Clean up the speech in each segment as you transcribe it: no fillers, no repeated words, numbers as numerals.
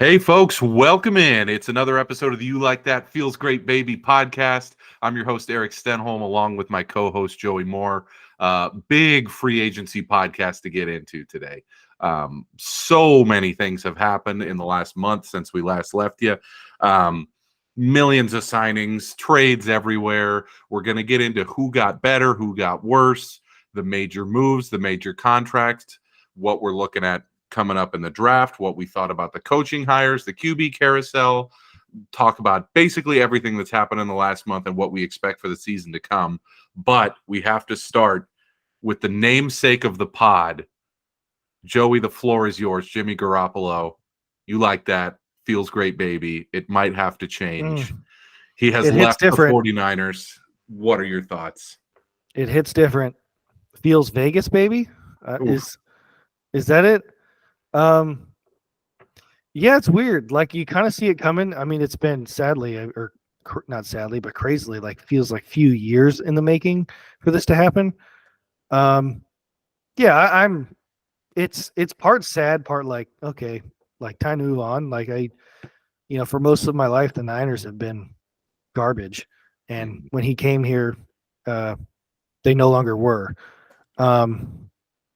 Hey, folks, welcome in. It's another episode of the You Like That Feels Great Baby podcast. I'm your host, Eric Stenholm, along with my co host, Joey Moore. Big free agency podcast to get into today. So many things have happened in the last month since we last left you. Millions of signings, trades everywhere. We're going to get into who got better, who got worse, the major moves, the major contracts, what we're looking at coming up in the draft, what we thought about the coaching hires, the QB carousel, talk about basically everything that's happened in the last month and what we expect for the season to come. But we have to start with the namesake of the pod. Joey, the floor is yours. Jimmy Garoppolo. You like that. Feels great, baby. It might have to change. He has left the 49ers. What are your thoughts? It hits different. Feels Vegas, baby. Is that it? Yeah, it's weird. Like you kind of see it coming. I mean, it's been sadly, or not sadly, but crazily, like feels like few years in the making for this to happen. Yeah, it's part sad, part like, okay, like time to move on. Like for most of my life, the Niners have been garbage. And when he came here, they no longer were.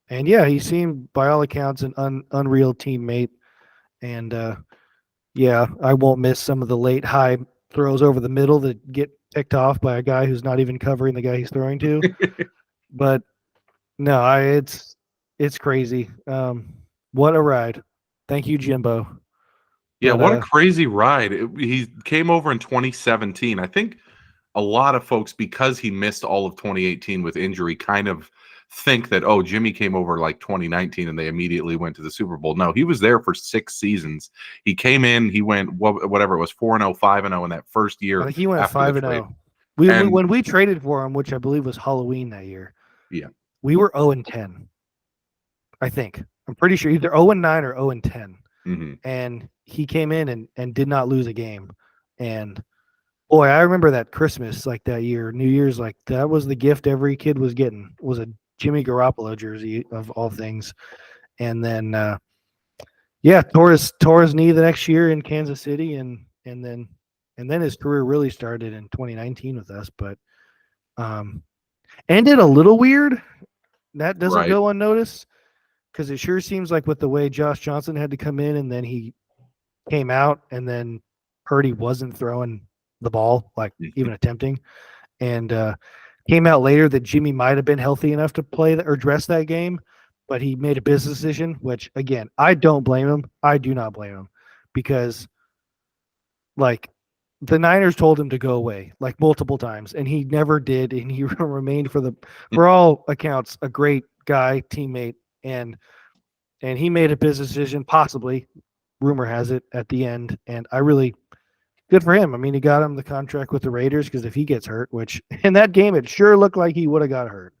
And yeah, he seemed, by all accounts, an unreal teammate. And yeah, I won't miss some of the late high throws over the middle that get picked off by a guy who's not even covering the guy he's throwing to. But no, it's crazy. What a ride! Thank you, Jimbo. Yeah, what a crazy ride. He came over in 2017. I think a lot of folks, because he missed all of 2018 with injury, kind of think that, oh, Jimmy came over like 2019 and they immediately went to the Super Bowl. No, he was there for 6 seasons. He came in, he went whatever it was, 4-0, 5-0 in that first year. I think he went 5-0. When we traded for him, which I believe was Halloween that year. Yeah, we were 0-10. I think I'm pretty sure either 0-9 or 0-10. Mm-hmm. And he came in and did not lose a game. And boy, I remember that Christmas, like that year, New Year's, like that was the gift every kid was getting, was a Jimmy Garoppolo jersey of all things. And then, tore his knee the next year in Kansas City, and then his career really started in 2019 with us. But ended a little weird. That doesn't go unnoticed, because it sure seems like with the way Josh Johnson had to come in, and then he came out, and then Purdy wasn't throwing the ball, like even attempting, and came out later that Jimmy might have been healthy enough to play or dress that game, but he made a business decision, which again, I don't blame him. I do not blame him, because like the Niners told him to go away like multiple times, and he never did, and he remained for all accounts a great guy, teammate, and he made a business decision, possibly, rumor has it, at the end, and I really. Good for him. I mean, he got him the contract with the Raiders, because if he gets hurt, which in that game it sure looked like he would have got hurt.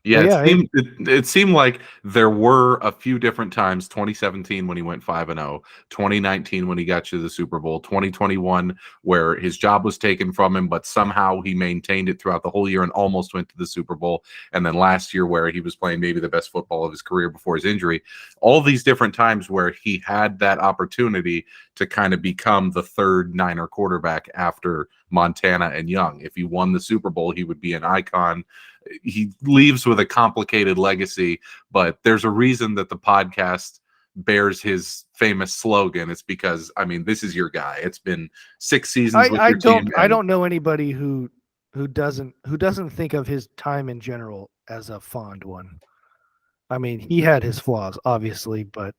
It seemed like there were a few different times, 2017 when he went 5-0, 2019 when he got to the Super Bowl, 2021 where his job was taken from him, but somehow he maintained it throughout the whole year and almost went to the Super Bowl. And then last year where he was playing maybe the best football of his career before his injury. All these different times where he had that opportunity to kind of become the third Niner quarterback after Montana and Young. If he won the Super Bowl, he would be an icon. He leaves with a complicated legacy, but there's a reason that the podcast bears his famous slogan. It's because, I mean, this is your guy. It's been 6 seasons with your team. I don't know anybody who doesn't think of his time in general as a fond one. I mean, he had his flaws, obviously, but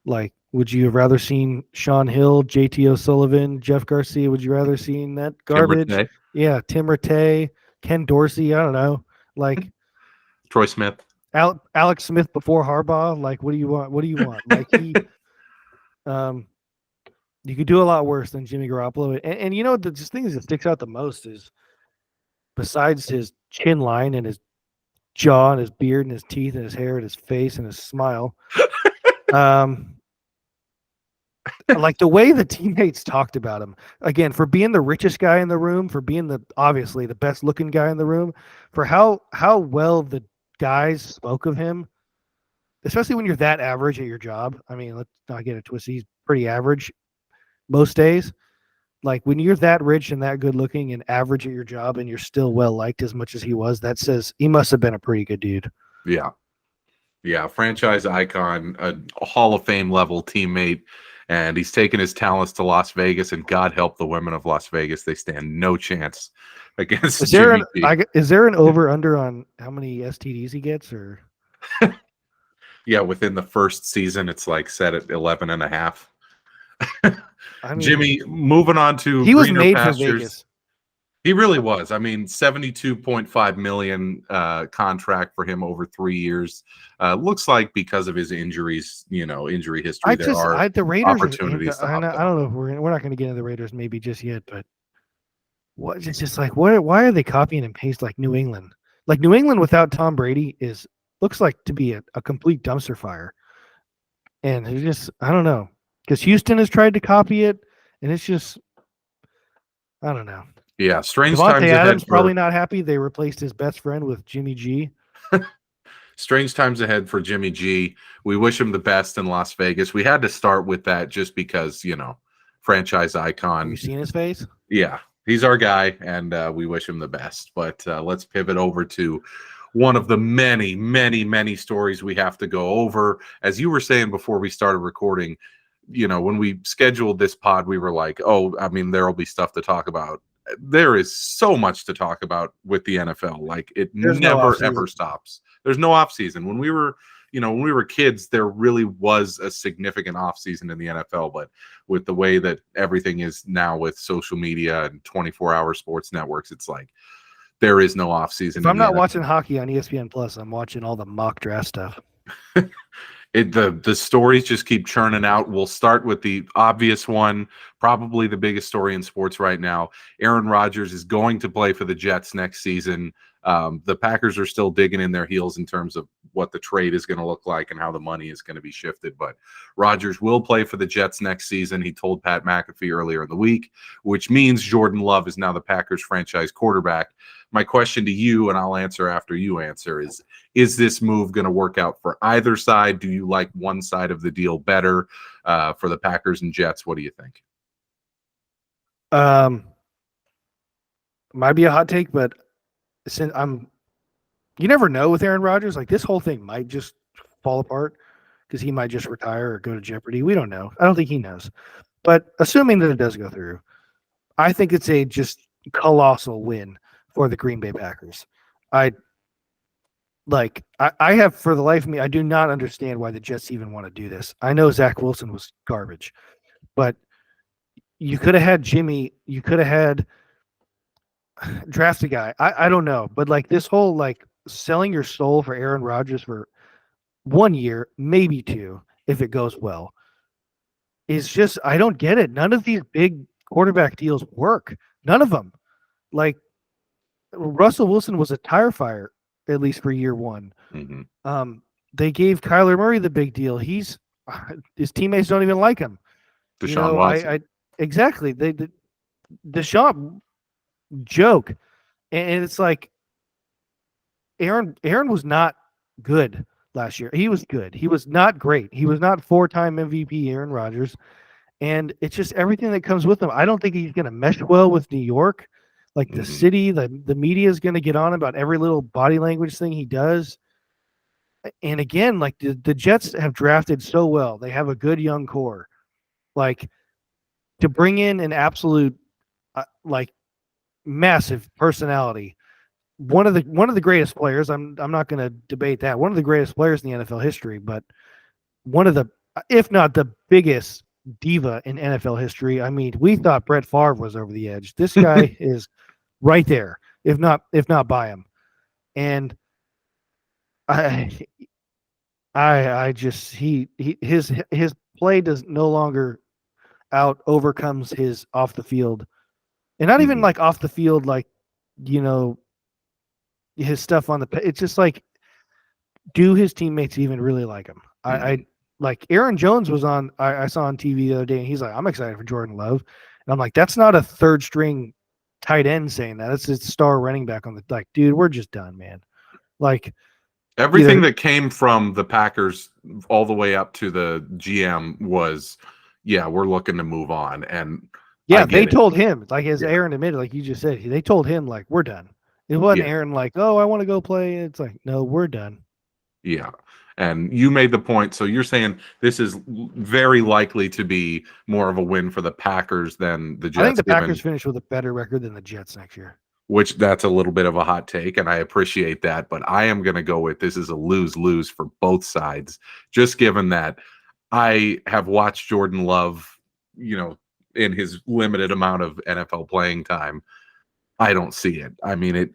like, would you have rather seen Sean Hill, JT O'Sullivan, Jeff Garcia? Would you rather seen that garbage? Tim Rattay, Ken Dorsey, I don't know, like Troy Smith, Alex Smith before Harbaugh. Like, what do you want? Like he, you could do a lot worse than Jimmy Garoppolo. And the thing that sticks out the most is, besides his chin line and his jaw and his beard and his teeth and his hair and his face and his smile, like the way the teammates talked about him, again, for being the richest guy in the room, for being obviously the best looking guy in the room, for how well the guys spoke of him, especially when you're that average at your job. I mean, let's not get it twisted. He's pretty average most days. Like when you're that rich and that good looking and average at your job and you're still well liked as much as he was, that says he must have been a pretty good dude. Yeah. Yeah. Franchise icon, a Hall of Fame level teammate. And he's taken his talents to Las Vegas, and God help the women of Las Vegas. They stand no chance against Jimmy G. Is there an over under on how many STDs he gets, or? Yeah, within the first season, it's like set at 11 and a half. I mean, Jimmy, moving on to he was made for Vegas. He really was. I mean, $72.5 million contract for him over 3 years. Looks like because of his injuries, injury history, the Raiders opportunities. I don't know if we're not going to get into the Raiders maybe just yet, but it's just like why are they copying and paste like New England? Like New England without Tom Brady looks like to be a complete dumpster fire, and it's just I don't know because Houston has tried to copy it, and it's just I don't know. Yeah, strange Devontae times Adams ahead. Probably not happy. They replaced his best friend with Jimmy G. Strange times ahead for Jimmy G. We wish him the best in Las Vegas. We had to start with that just because, franchise icon. You seen his face? Yeah, he's our guy, and we wish him the best. But let's pivot over to one of the many, many, many stories we have to go over. As you were saying before we started recording, when we scheduled this pod, we were like, oh, I mean, there will be stuff to talk about. There is so much to talk about with the NFL. Like There's never ever stops. There's no off season. When we were kids, there really was a significant off season in the NFL. But with the way that everything is now with social media and 24-hour sports networks, it's like there is no off season. If I'm not watching hockey on ESPN Plus, I'm watching all the mock draft stuff. The stories just keep churning out. We'll start with the obvious one, probably the biggest story in sports right now. Aaron Rodgers is going to play for the Jets next season. The Packers are still digging in their heels in terms of what the trade is going to look like and how the money is going to be shifted. But Rodgers will play for the Jets next season. He told Pat McAfee earlier in the week, which means Jordan Love is now the Packers franchise quarterback. My question to you, and I'll answer after you answer, is this move going to work out for either side? Do you like one side of the deal better for the Packers and Jets? What do you think? Might be a hot take, but since you never know with Aaron Rodgers. Like this whole thing might just fall apart because he might just retire or go to Jeopardy. We don't know. I don't think he knows. But assuming that it does go through, I think it's a just colossal win for the Green Bay Packers. I have, for the life of me, I do not understand why the Jets even want to do this. I know Zach Wilson was garbage, but you could have had Jimmy. You could have had draft a guy. I don't know, but like this whole selling your soul for Aaron Rodgers for 1 year, maybe 2, if it goes well, is just I don't get it. None of these big quarterback deals work. None of them. Like Russell Wilson was a tire fire at least for year 1. Mm-hmm. They gave Kyler Murray the big deal. His teammates don't even like him. Deshaun Watson. Exactly. The Deshaun joke, and it's like Aaron was not good last year. He was good. He was not great. He was not 4-time MVP Aaron Rodgers, and it's just everything that comes with him. I don't think he's going to mesh well with New York. Like the city, the media is going to get on about every little body language thing he does. And again, like the Jets have drafted so well. They have a good young core. Like to bring in an absolute massive personality, one of the greatest players. I'm not going to debate that. One of the greatest players in the NFL history, but one of the, if not the biggest diva in NFL history. I mean, we thought Brett Favre was over the edge. This guy is right there, if not by him. And I just his play does no longer overcomes his off the field, and not even like off the field, like his stuff on the. It's just like, do his teammates even really like him? I like Aaron Jones was on. I saw on TV the other day, and he's like, "I'm excited for Jordan Love," and I'm like, "That's not a third string tight end saying that. It's a star running back on the dude. We're just done, man. Like, Everything that came from the Packers all the way up to the GM was, yeah, we're looking to move on. And yeah, they told him, like as Aaron admitted, like you just said, they told him like we're done. It wasn't Aaron like, oh, I want to go play. It's like, no, we're done. Yeah. And you made the point. So you're saying this is very likely to be more of a win for the Packers than the Jets. I think the Packers finish with a better record than the Jets next year. Which that's a little bit of a hot take, and I appreciate that. But I am going to go with this is a lose-lose for both sides, just given that I have watched Jordan Love, in his limited amount of NFL playing time. I don't see it. I mean, it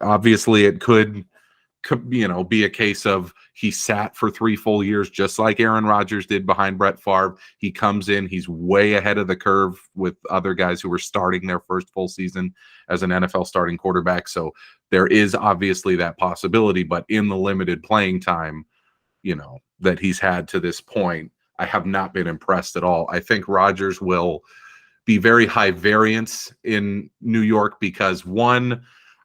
could be a case of he sat for 3 full years, just like Aaron Rodgers did behind Brett Favre. He comes in, he's way ahead of the curve with other guys who were starting their first full season as an NFL starting quarterback. So there is obviously that possibility, but in the limited playing time, that he's had to this point, I have not been impressed at all. I think Rodgers will be very high variance in New York because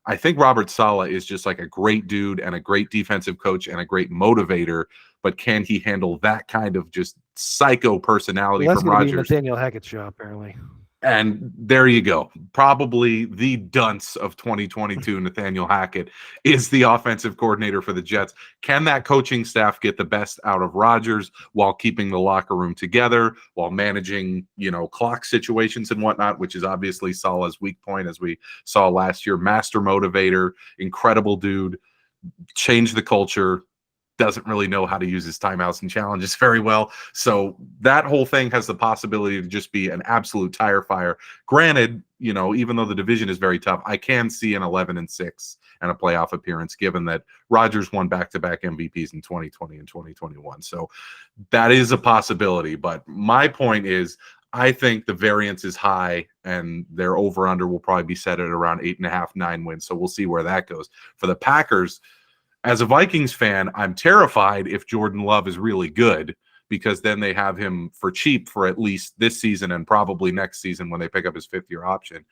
I think Robert Saleh is just like a great dude and a great defensive coach and a great motivator, but can he handle that kind of just psycho personality from Rodgers? Nathaniel Hackett's show, apparently. And there you go. Probably the dunce of 2022, Nathaniel Hackett, is the offensive coordinator for the Jets. Can that coaching staff get the best out of Rodgers while keeping the locker room together, while managing, clock situations and whatnot, which is obviously Saleh's weak point, as we saw last year. Master motivator, incredible dude, changed the culture. Doesn't really know how to use his timeouts and challenges very well. So that whole thing has the possibility to just be an absolute tire fire. Granted, even though the division is very tough, I can see an 11-6 and a playoff appearance, given that Rodgers won back-to-back MVPs in 2020 and 2021. So that is a possibility. But my point is, I think the variance is high, and their over-under will probably be set at around 8.5, 9 wins. So we'll see where that goes. For the Packers, as a Vikings fan, I'm terrified if Jordan Love is really good, because then they have him for cheap for at least this season and probably next season when they pick up his 5th-year option.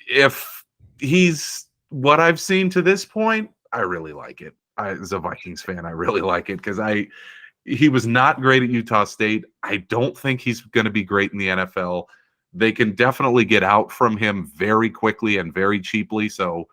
If he's what I've seen to this point, I really like it. As a Vikings fan, I really like it because he was not great at Utah State. I don't think he's going to be great in the NFL. They can definitely get out from him very quickly and very cheaply, so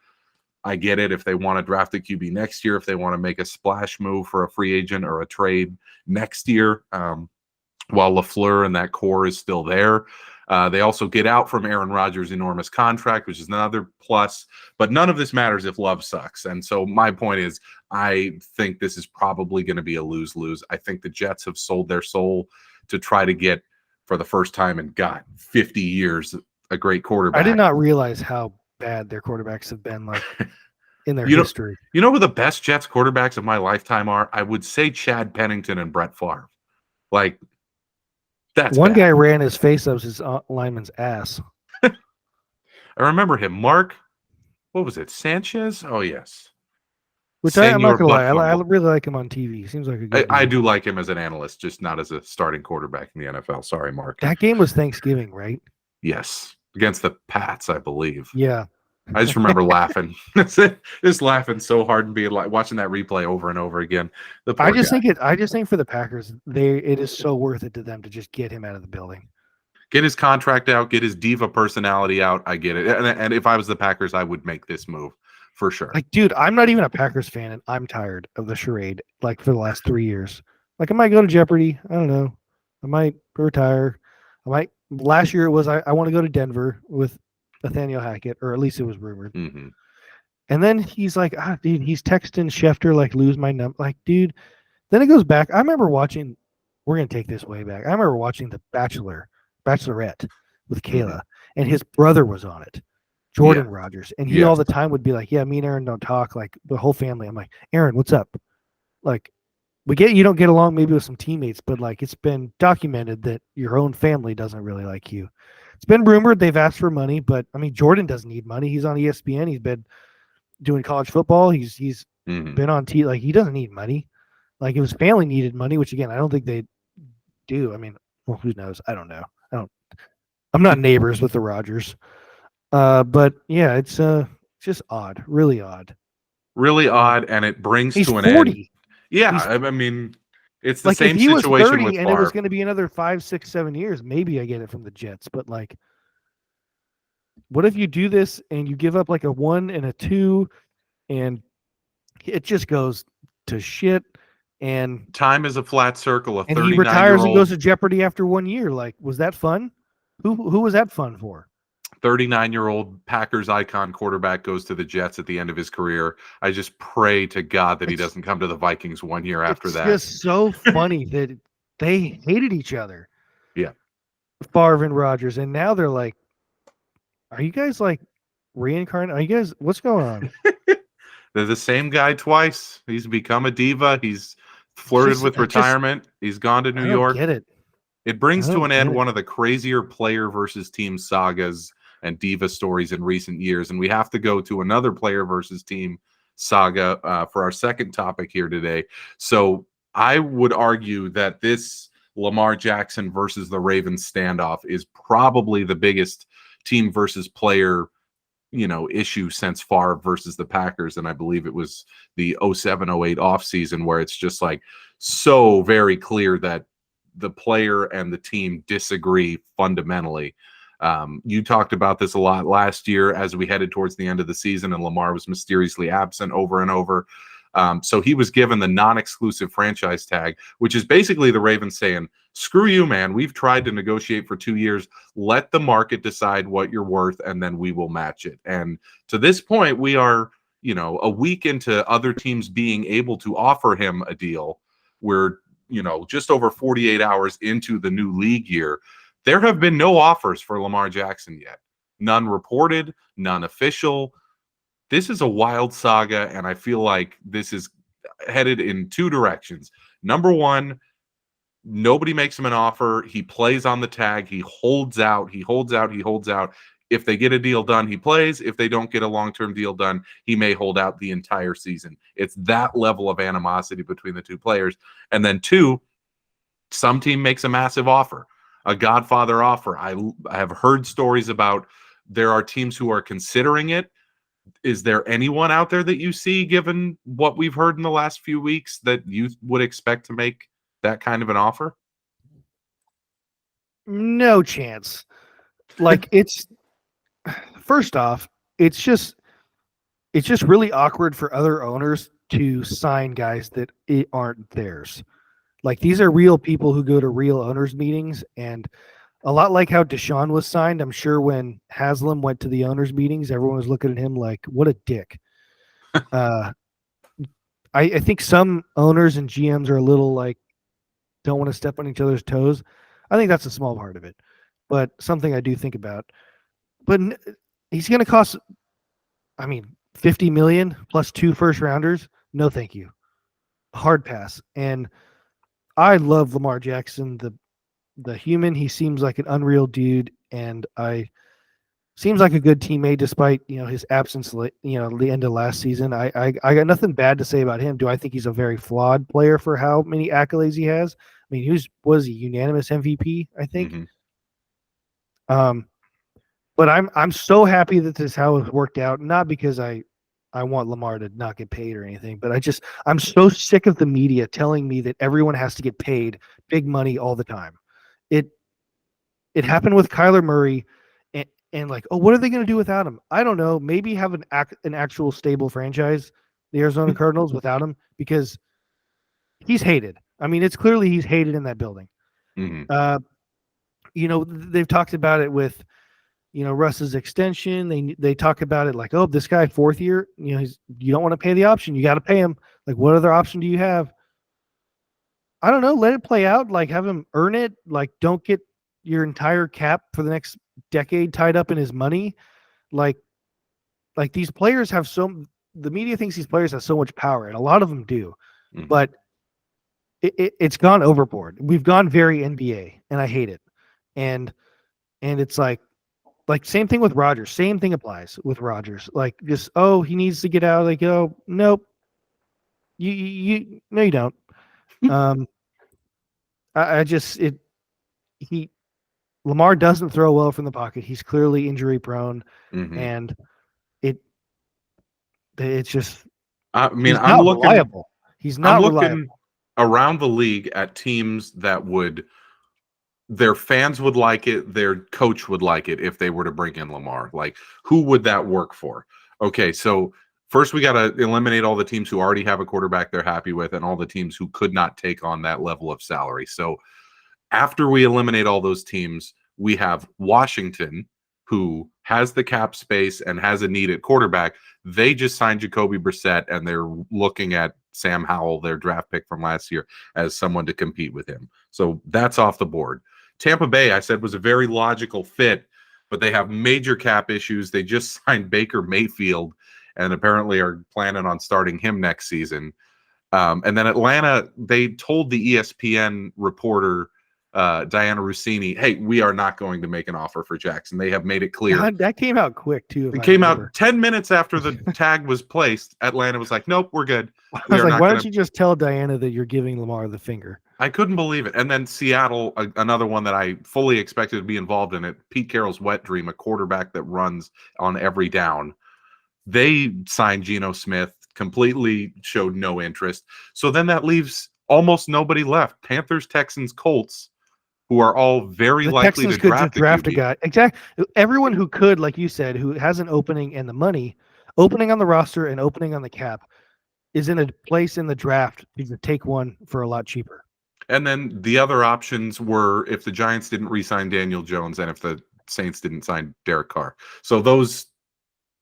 I get it if they want to draft a QB next year, if they want to make a splash move for a free agent or a trade next year, while LaFleur and that core is still there. They also get out from Aaron Rodgers' enormous contract, which is another plus. But none of this matters if Love sucks. And so my point is, I think this is probably going to be a lose-lose. I think the Jets have sold their soul to try to get, for the first time in 50 years, a great quarterback. I did not realize how bad their quarterbacks have been in their history. You know who the best Jets quarterbacks of my lifetime are? I would say Chad Pennington and Brett Favre. That's one guy ran his face up his lineman's ass. I remember him. Mark, what was it? Sanchez? Oh, yes. Which I'm not going to lie. I really like him on TV. He seems like a good I do like him as an analyst, just not as a starting quarterback in the NFL. Sorry, Mark. That game was Thanksgiving, right? Yes. Against the Pats, I believe. Yeah. I just remember laughing. Just laughing so hard and being like watching that replay over and over again. I just think for the Packers, it is so worth it to them to just get him out of the building. Get his contract out, get his diva personality out. I get it. And if I was the Packers, I would make this move for sure. Dude, I'm not even a Packers fan, and I'm tired of the charade for the last 3 years. I might go to Jeopardy. I don't know. I might retire. Last year it was I want to go to Denver with Nathaniel Hackett, or at least it was rumored. Mm-hmm. And then he's like, dude, he's texting Schefter lose my number. Dude. Then it goes back. I remember watching. We're gonna take this way back. I remember watching The Bachelorette with Kayla, and his brother was on it, Jordan Rodgers, and he all the time would be like, "Yeah, me and Aaron don't talk." The whole family. I'm like, Aaron, what's up? We get you don't get along maybe with some teammates, but it's been documented that your own family doesn't really like you. It's been rumored they've asked for money, but I mean, Jordan doesn't need money. He's on ESPN. He's been doing college football. He's been on TV. He doesn't need money. If his family needed money, which again, I don't think they do. I mean, well, who knows? I don't know. I'm not neighbors with the Rodgers. But yeah, it's just odd, really odd. Really odd, and it brings He's to an 40. end. Yeah, I mean, it's the like if same he was situation 30 with and it was Favre. going to be another 5, 6, 7 years, maybe I get it from the Jets. But like, what if you do this and you give up like a 1 and a 2, and it just goes to shit? And Time is a flat circle. A he retires and 39-year-old goes to Jeopardy after 1 year. Like, was that fun? Who was that fun for? 39-year-old Packers icon quarterback goes to the Jets at the end of his career. I just pray to God that he doesn't come to the Vikings 1 year after that. It's just so funny that they hated each other. Yeah. Favre and Rodgers, and now they're like, are you guys like reincarnated? Are you guys, what's going on? They're the same guy twice. He's become a diva. He's flirted with retirement. He's gone to New York. Get it. It brings to an end one of the crazier player versus team sagas and diva stories in recent years. And we have to go to another player versus team saga for our second topic here today. So I would argue that this Lamar Jackson versus the Ravens standoff is probably the biggest team versus player issue since Favre versus the Packers. And I believe it was the 07-08 offseason where it's just like so very clear that the player and the team disagree fundamentally. You talked about this a lot last year as we headed towards the end of the season and Lamar was mysteriously absent over and over. So he was given the non-exclusive franchise tag, which is basically the Ravens saying, screw you, man. We've tried to negotiate for 2 years. Let the market decide what you're worth, and then we will match it. And to this point, we are, a week into other teams being able to offer him a deal. We're, just over 48 hours into the new league year. There have been no offers for Lamar Jackson yet. None reported, none official. This is a wild saga, and I feel like this is headed in two directions. Number one, nobody makes him an offer. He plays on the tag. He holds out. If they get a deal done, he plays. If they don't get a long-term deal done, he may hold out the entire season. It's that level of animosity between the two players. And then two, some team makes a massive offer, a Godfather offer. I have heard stories about there are teams who are considering it. Is there anyone out there that you see, given what we've heard in the last few weeks, that you would expect to make that kind of an offer? No chance. Like it's first off, it's just really awkward for other owners to sign guys that aren't theirs. Like these are real people who go to real owners meetings, and a lot like how Deshaun was signed. I'm sure when Haslam went to the owners meetings, everyone was looking at him like, what a dick. I think some owners and GMs are a little like, don't want to step on each other's toes. I think that's a small part of it, but something I do think about. But he's going to cost, 50 million plus 2 first rounders. No, thank you. Hard pass. And I love Lamar Jackson, the human. He seems like an unreal dude, and seems like a good teammate despite his absence. The end of last season. I got nothing bad to say about him. Do I think he's a very flawed player for how many accolades he has? I mean, was he unanimous MVP? I think. Mm-hmm. But I'm so happy that this is how it worked out. Not because I want Lamar to not get paid or anything, but I'm so sick of the media telling me that everyone has to get paid big money all the time. It happened with Kyler Murray, and like, oh, what are they going to do without him? I don't know. Maybe have an actual stable franchise, the Arizona Cardinals, without him, because he's hated. I mean, it's clearly he's hated in that building. Mm-hmm. They've talked about it with, Russ's extension. They talk about it like, oh, this guy 4th year, you don't want to pay the option. You got to pay him. Like, what other option do you have? I don't know. Let it play out. Like, have him earn it. Like, don't get your entire cap for the next decade tied up in his money. Like these players have the media thinks these players have so much power, and a lot of them do, mm-hmm. But it's gone overboard. We've gone very NBA, and I hate it. And it's like same thing with Rodgers. Same thing applies with Rodgers. Like just, oh, he needs to get out. Like, oh, nope. You no, you don't. Lamar doesn't throw well from the pocket. He's clearly injury prone, mm-hmm. And it's just. I mean, I'm looking. Reliable. He's not reliable. Looking around the league at teams that their fans would like it, their coach would like it if they were to bring in Lamar. Like, who would that work for? Okay, so first we got to eliminate all the teams who already have a quarterback they're happy with and all the teams who could not take on that level of salary. So after we eliminate all those teams, we have Washington, who has the cap space and has a need at quarterback. They just signed Jacoby Brissett, and they're looking at Sam Howell, their draft pick from last year, as someone to compete with him. So that's off the board. Tampa Bay, I said, was a very logical fit, but they have major cap issues. They just signed Baker Mayfield and apparently are planning on starting him next season. And then Atlanta, they told the ESPN reporter, Diana Rossini, hey, we are not going to make an offer for Jackson. They have made it clear. God, that came out quick, too. It came out 10 minutes after the tag was placed. Atlanta was like, nope, we're good. I was like, why don't you just tell Diana that you're giving Lamar the finger? I couldn't believe it. And then Seattle, another one that I fully expected to be involved in it, Pete Carroll's wet dream, a quarterback that runs on every down. They signed Geno Smith, completely showed no interest. So then that leaves almost nobody left. Panthers, Texans, Colts, who are all very likely to draft a guy. Exactly. Everyone who could, like you said, who has an opening and the money, opening on the roster and opening on the cap, is in a place in the draft to take one for a lot cheaper. And then the other options were if the Giants didn't re-sign Daniel Jones and if the Saints didn't sign Derek Carr. So those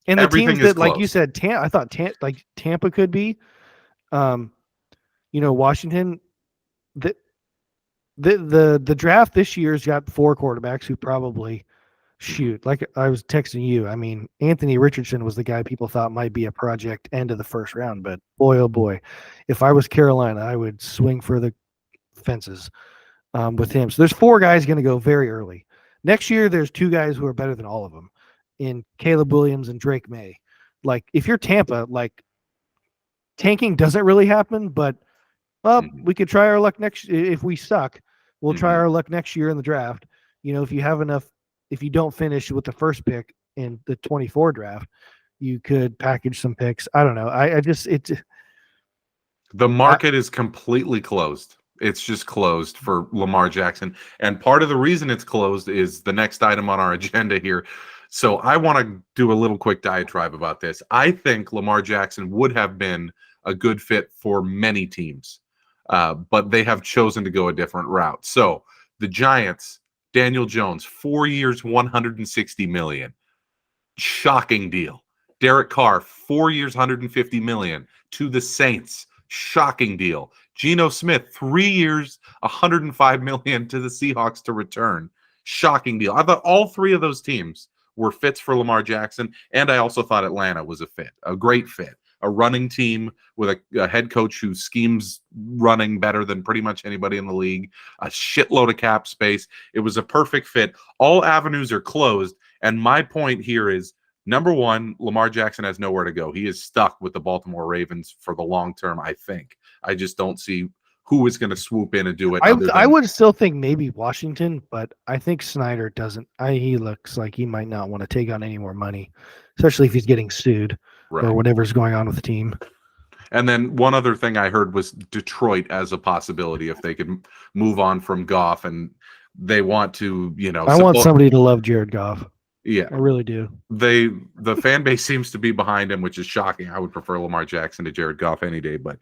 and the teams that, like you said, I thought Tampa could be, Washington. The draft this year's got 4 quarterbacks who probably shoot. Like I was texting you, I mean, Anthony Richardson was the guy people thought might be a project end of the first round, but boy, oh boy, if I was Carolina, I would swing for the fences with him. So there's 4 guys going to go very early. Next year, there's 2 guys who are better than all of them in Caleb Williams and Drake May. Like if you're Tampa, like tanking doesn't really happen, but we could try our luck next. If we suck, we'll try our luck next year in the draft. If you have enough, if you don't finish with the first pick in the 24 draft, you could package some picks. I don't know. The market is completely closed. It's just closed for Lamar Jackson. And part of the reason it's closed is the next item on our agenda here. So I want to do a little quick diatribe about this. I think Lamar Jackson would have been a good fit for many teams, but they have chosen to go a different route. So the Giants, Daniel Jones, 4 years, $160 million. Shocking deal. Derek Carr, 4 years, $150 million to the Saints. Shocking deal. Geno Smith, 3 years, $105 million to the Seahawks to return. Shocking deal. I thought all 3 of those teams were fits for Lamar Jackson, and I also thought Atlanta was a fit, a great fit. A running team with a head coach who schemes running better than pretty much anybody in the league, a shitload of cap space. It was a perfect fit. All avenues are closed, and my point here is, number one, Lamar Jackson has nowhere to go. He is stuck with the Baltimore Ravens for the long term, I think. I just don't see who is going to swoop in and do it. I would still think maybe Washington, but I think Snyder doesn't. He looks like he might not want to take on any more money, especially if he's getting sued or whatever's going on with the team. And then one other thing I heard was Detroit as a possibility if they could move on from Goff and they want to, I want somebody to love Jared Goff. Yeah, I really do. The fan base seems to be behind him, which is shocking. I would prefer Lamar Jackson to Jared Goff any day, but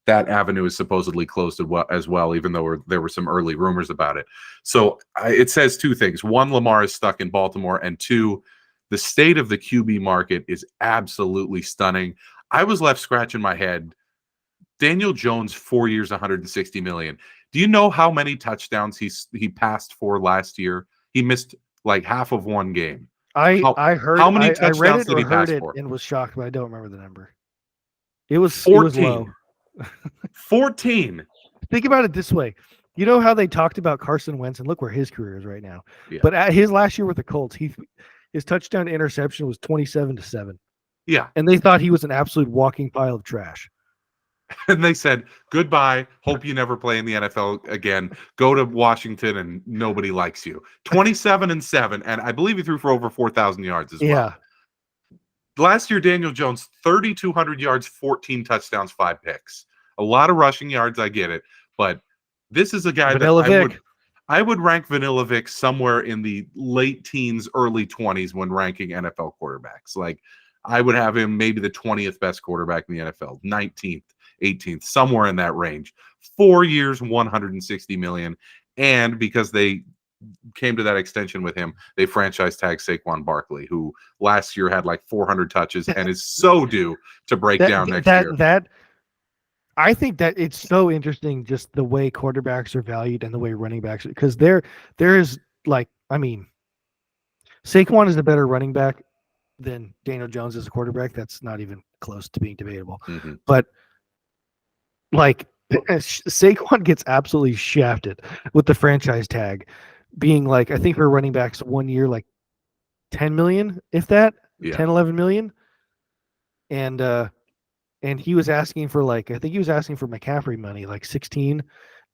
that avenue is supposedly closed as well, even though there were some early rumors about it. So it says 2 things. 1, Lamar is stuck in Baltimore, and 2, the state of the QB market is absolutely stunning. I was left scratching my head. Daniel Jones, 4 years, $160 million. Do you know how many touchdowns he passed for last year? He missed like half of one game. I heard. How many touchdowns I read it did he pass it for? And was shocked, but I don't remember the number. It was 14. It was low. 14. Think about it this way. You know how they talked about Carson Wentz, and look where his career is right now. Yeah. But at his last year with the Colts, his touchdown to interception was 27-7. Yeah. And they thought he was an absolute walking pile of trash. And they said, goodbye. Hope you never play in the NFL again. Go to Washington and nobody likes you. 27-7. And I believe he threw for over 4,000 yards as well. Yeah. Last year, Daniel Jones, 3,200 yards, 14 touchdowns, 5 picks. A lot of rushing yards, I get it, but this is a guy Vanilla Vic. I would rank Vanilla Vic somewhere in the late teens, early 20s when ranking NFL quarterbacks. Like, I would have him maybe the 20th best quarterback in the NFL, 19th, 18th, somewhere in that range. 4 years, 160 million. And because they came to that extension with him, they franchise tagged Saquon Barkley, who last year had like 400 touches and is so due to break down next year. I think that it's so interesting, just the way quarterbacks are valued and the way running backs, because there is, like, I mean, Saquon is a better running back than Daniel Jones as a quarterback. That's not even close to being debatable. Mm-hmm. But like, Saquon gets absolutely shafted with the franchise tag being like, I think for running backs 1 year, like 10 million, if that, 10, 11 million. And he was asking for, like, I think he was asking for McCaffrey money, like 16.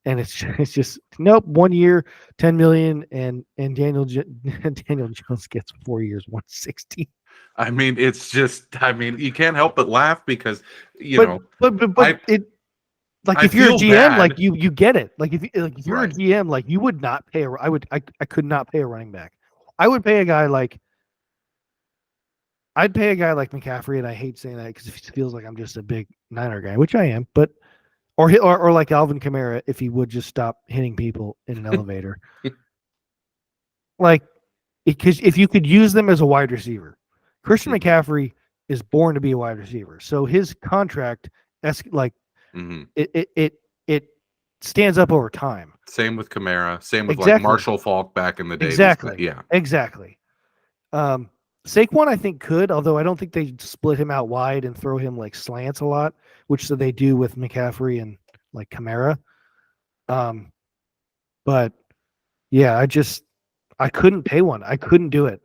And it's just nope. 1 year, 10 million, and Daniel Jones gets 4 years, 160. I mean, it's just, I mean, you can't help but laugh because, but if you're a GM, bad. like you get it. Like if you're right. A GM, like you would not pay I could not pay a running back. I would pay a guy like, I'd pay a guy like McCaffrey, and I hate saying that because it feels like I'm just a big Niner guy, which I am, but or like Alvin Kamara, if he would just stop hitting people in an elevator. Like, because if you could use them as a wide receiver, Christian McCaffrey is born to be a wide receiver, so his contract, it stands up over time. Same with Kamara. Same with like Marshall Faulk back in the day. Exactly. Saquon, I think, could, although I don't think they split him out wide and throw him like slants a lot, which they do with McCaffrey and like Kamara. But yeah, I couldn't pay one. I couldn't do it.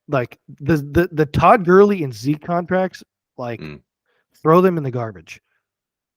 Like the Todd Gurley and Zeke contracts, like throw them in the garbage.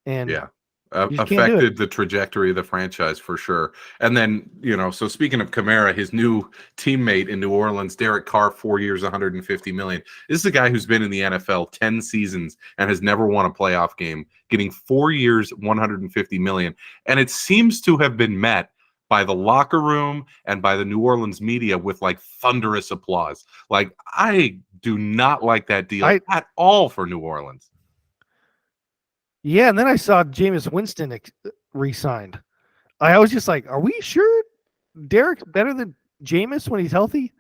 And yeah. Affected the trajectory of the franchise for sure. And then, so speaking of Kamara, his new teammate in New Orleans, Derek Carr, 4 years, 150 million. This is a guy who's been in the NFL 10 seasons and has never won a playoff game, getting 4 years, 150 million. And it seems to have been met by the locker room and by the New Orleans media with like thunderous applause. Like, I do not like that deal at all for New Orleans. Yeah, and then I saw Jameis Winston re-signed. I was just like, are we sure Derek's better than Jameis when he's healthy?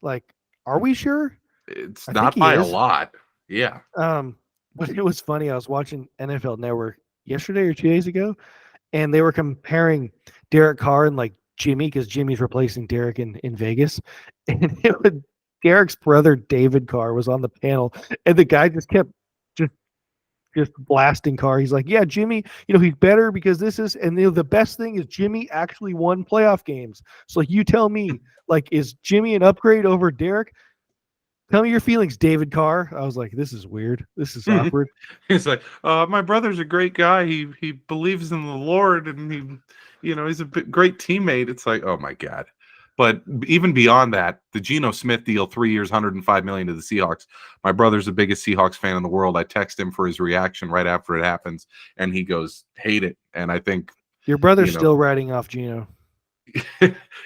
Like, are we sure? It's not by a lot. Yeah. But it was funny. I was watching NFL Network yesterday or 2 days ago, and they were comparing Derek Carr and like Jimmy, because Jimmy's replacing Derek in Vegas. And Derek's brother, David Carr, was on the panel, and the guy just kept just blasting Carr. He's like, yeah, Jimmy, he's better because this is, and the best thing is Jimmy actually won playoff games. So you tell me, like, is Jimmy an upgrade over Derek? Tell me your feelings, David Carr. I was like, this is weird. This is awkward. He's like, my brother's a great guy. He believes in the Lord, and he's a great teammate. It's like, oh my God. But even beyond that, the Geno Smith deal, 3 years, 105 million to the Seahawks. My brother's the biggest Seahawks fan in the world. I text him for his reaction right after it happens, and he goes, hate it. And I think your brother's still writing off Geno.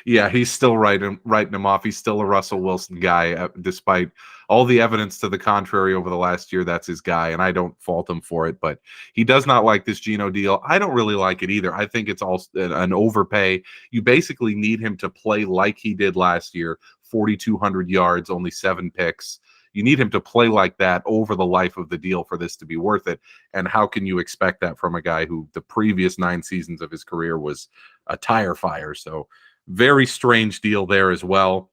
Yeah, he's still writing him off. He's still a Russell Wilson guy, despite all the evidence to the contrary over the last year. That's his guy, and I don't fault him for it. But he does not like this Geno deal. I don't really like it either. I think it's all an overpay. You basically need him to play like he did last year, 4,200 yards, only 7 picks. You need him to play like that over the life of the deal for this to be worth it. And how can you expect that from a guy who the previous 9 seasons of his career was a tire fire? So very strange deal there as well.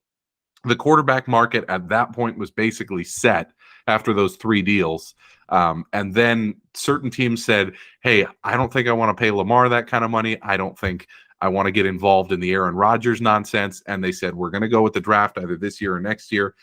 The quarterback market at that point was basically set after those 3 deals. And then certain teams said, hey, I don't think I want to pay Lamar that kind of money. I don't think I want to get involved in the Aaron Rodgers nonsense. And they said, we're going to go with the draft either this year or next year.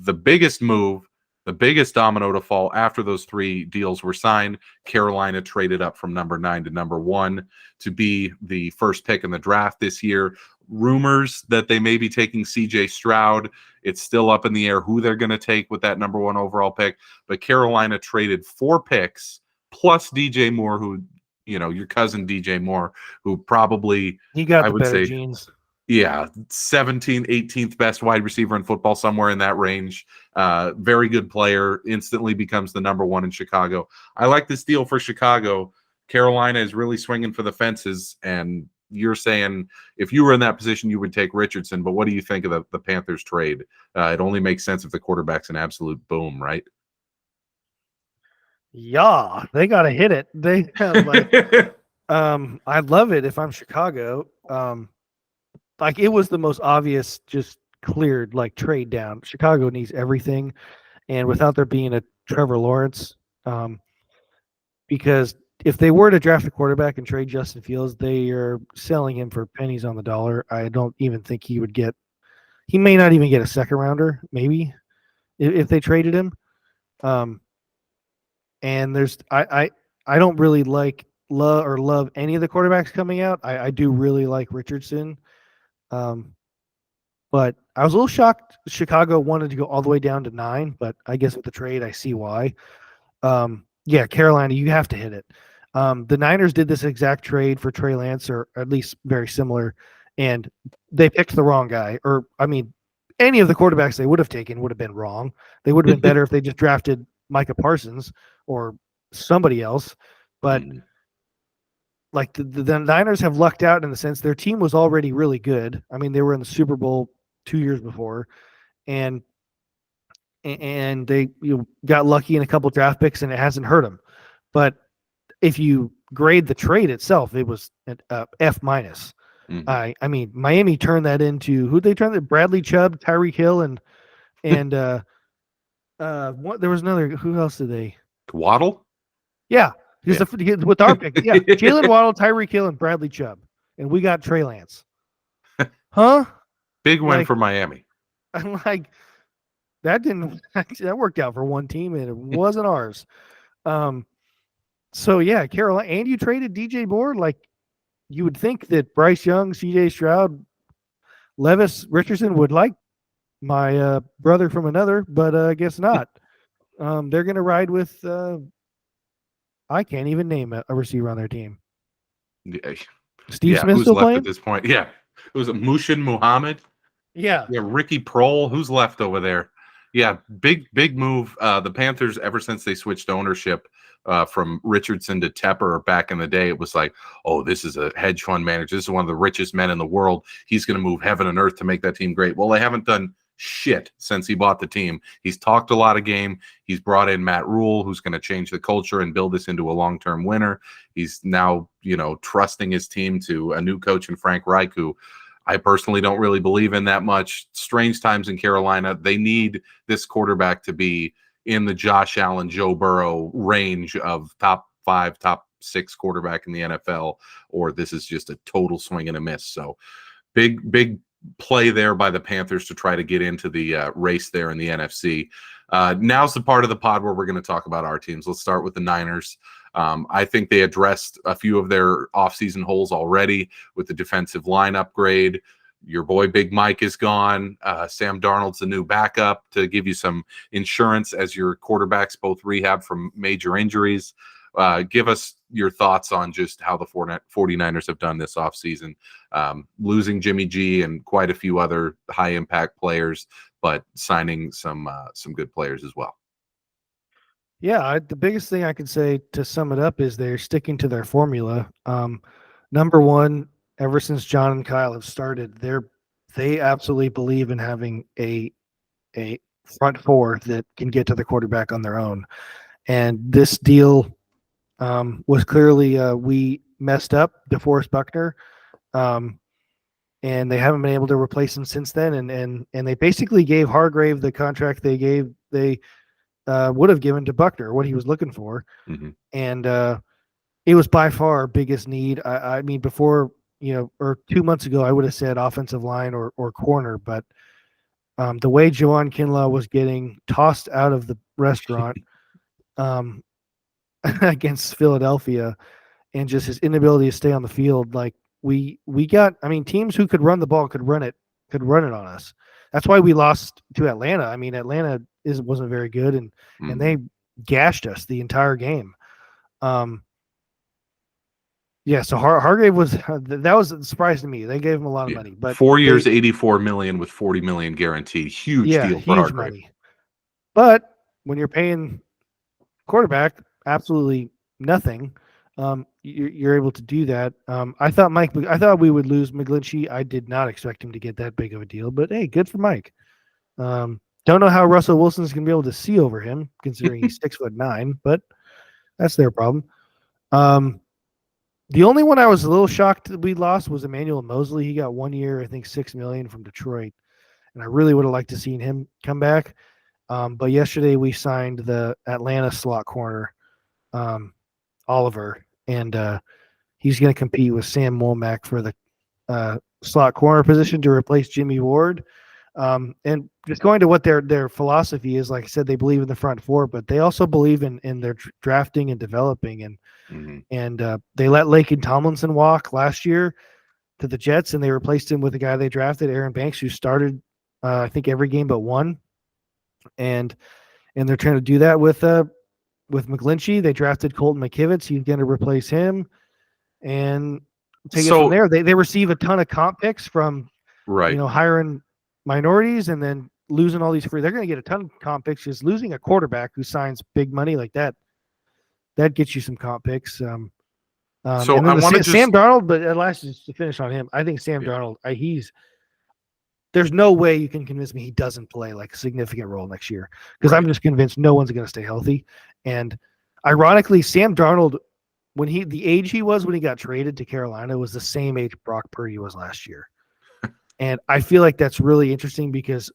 The biggest move, the biggest domino to fall after those 3 deals were signed, Carolina traded up from number 9 to number 1 to be the first pick in the draft this year. Rumors that they may be taking CJ Stroud. It's still up in the air who they're going to take with that number 1 overall pick. But Carolina traded 4 picks plus DJ Moore, who your cousin DJ Moore, who probably he got I the would better say, genes. yeah, 17th, 18th best wide receiver in football, somewhere in that range. Very good player, instantly becomes the number one in Chicago. I like this deal for Chicago. Carolina is really swinging for the fences, and you're saying if you were in that position, you would take Richardson. But what do you think of the Panthers trade? It only makes sense if the quarterback's an absolute boom, right? Yeah, they got to hit it. They have I'd love it if I'm Chicago. Like it was the most obvious, just cleared like trade down. Chicago needs everything, and without there being a Trevor Lawrence, because if they were to draft a quarterback and trade Justin Fields, they are selling him for pennies on the dollar. I don't even think he would get. He may not even get a second rounder, maybe, if they traded him. And there's I don't really love any of the quarterbacks coming out. I do really like Richardson. But I was a little shocked Chicago wanted to go all the way down to 9, but I guess with the trade, I see why. Yeah, Carolina, you have to hit it. The Niners did this exact trade for Trey Lance, or at least very similar, and they picked the wrong guy. Or, I mean, any of the quarterbacks they would have taken would have been wrong. They would have been better if they just drafted Micah Parsons or somebody else. But like the Niners have lucked out in the sense their team was already really good. I mean, they were in the Super Bowl 2 years before, and they got lucky in a couple draft picks, and it hasn't hurt them. But if you grade the trade itself, it was an F minus. I mean, Miami turned that into who they turned it? Bradley Chubb, Tyreek Hill, and what? There was another. Who else did they? Waddle. Yeah, with our pick. Yeah, Jalen Waddle, Tyreek Hill, and Bradley Chubb, and we got Trey Lance. Huh? Big win for Miami. I'm like, that worked out for one team, and it wasn't ours. So yeah, Carolina, and you traded DJ Moore. Like, you would think that Bryce Young, CJ Stroud, Levis Richardson would like my brother from another, but I guess not. They're going to ride with I can't even name a receiver on their team. Steve Smith who's still left playing? at this point? Yeah. It was Mushin Muhammad. Yeah. Ricky Prohl. Who's left over there? Yeah, big move. The Panthers, ever since they switched ownership from Richardson to Tepper back in the day, it was like, oh, this is a hedge fund manager. This is one of the richest men in the world. He's going to move heaven and earth to make that team great. Well, they haven't done shit since he bought the team. He's talked a lot of game. He's brought in Matt Rule, who's going to change the culture and build this into a long-term winner. He's now, trusting his team to a new coach in Frank Reich, who I personally don't really believe in that much. Strange times in Carolina. They need this quarterback to be in the Josh Allen, Joe Burrow range of top 5, top 6 quarterback in the NFL, or this is just a total swing and a miss. So big play there by the Panthers to try to get into the race there in the NFC. Now's the part of the pod where we're going to talk about our teams. Let's start with the Niners. I think they addressed a few of their offseason holes already with the defensive line upgrade. Your boy Big Mike is gone. Sam Darnold's the new backup to give you some insurance as your quarterbacks both rehab from major injuries. Give us your thoughts on just how the 49ers have done this offseason, losing Jimmy G and quite a few other high-impact players, but signing some good players as well. Yeah, the biggest thing I could say to sum it up is they're sticking to their formula. Number one, ever since John and Kyle have started, they absolutely believe in having a front four that can get to the quarterback on their own. And this deal was clearly we messed up DeForest Buckner, and they haven't been able to replace him since then. And they basically gave Hargrave the contract they would have given to Buckner, what he was looking for. Mm-hmm. And it was by far our biggest need. I mean, before, or 2 months ago, I would have said offensive line or corner, but the way Jawan Kinlaw was getting tossed out of the restaurant against Philadelphia, and just his inability to stay on the field, like we got, I mean, teams who could run the ball could run it on us. That's why we lost to Atlanta. I mean, Atlanta wasn't very good, and they gashed us the entire game. Yeah, so Hargrave was that was a surprise to me. They gave him a lot of money, but 4 years, $84 million with $40 million guaranteed. Huge deal for huge Hargrave. money. But when you're paying quarterback absolutely nothing, you're able to do that. I thought we would lose McGlinchey. I did not expect him to get that big of a deal, but hey, good for Mike. Don't know how Russell Wilson's gonna be able to see over him, considering he's 6'9", but that's their problem. The only one I was a little shocked that we lost was Emmanuel Mosley. He got 1 year, I think $6 million from Detroit, and I really would have liked to seen him come back. But yesterday we signed the Atlanta slot corner, Oliver, and he's going to compete with Sam Womack for the slot corner position to replace Jimmy Ward. And just going to what their philosophy is, like I said, they believe in the front four, but they also believe in their drafting and developing. And they let Laken Tomlinson walk last year to the Jets, and they replaced him with a guy they drafted, Aaron Banks, who started I think every game but one. And they're trying to do that with McGlinchey. They drafted Colton McKivitz. He's going to replace him, and take it from there. They receive a ton of comp picks from hiring minorities and then losing all these free. They're going to get a ton of comp picks. Just losing a quarterback who signs big money like that gets you some comp picks. So I want to Sam Darnold, but at last, just to finish on him, I think Sam Darnold, there's no way you can convince me he doesn't play like a significant role next year, because I'm just convinced no one's going to stay healthy. And ironically, Sam Darnold, the age he was when he got traded to Carolina, was the same age Brock Purdy was last year. And I feel like that's really interesting, because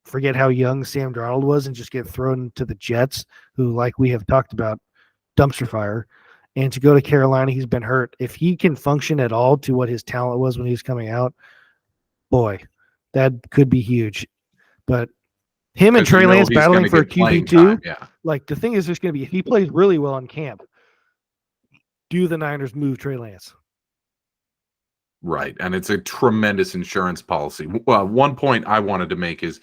forget how young Sam Darnold was and just get thrown to the Jets, who, like we have talked about, dumpster fire. And to go to Carolina, he's been hurt. If he can function at all to what his talent was when he was coming out, boy, that could be huge. But him and Trey Lance battling for a QB2, like the thing is, there's going to be, if he plays really well in camp, do the Niners move Trey Lance? Right, and it's a tremendous insurance policy. One point I wanted to make is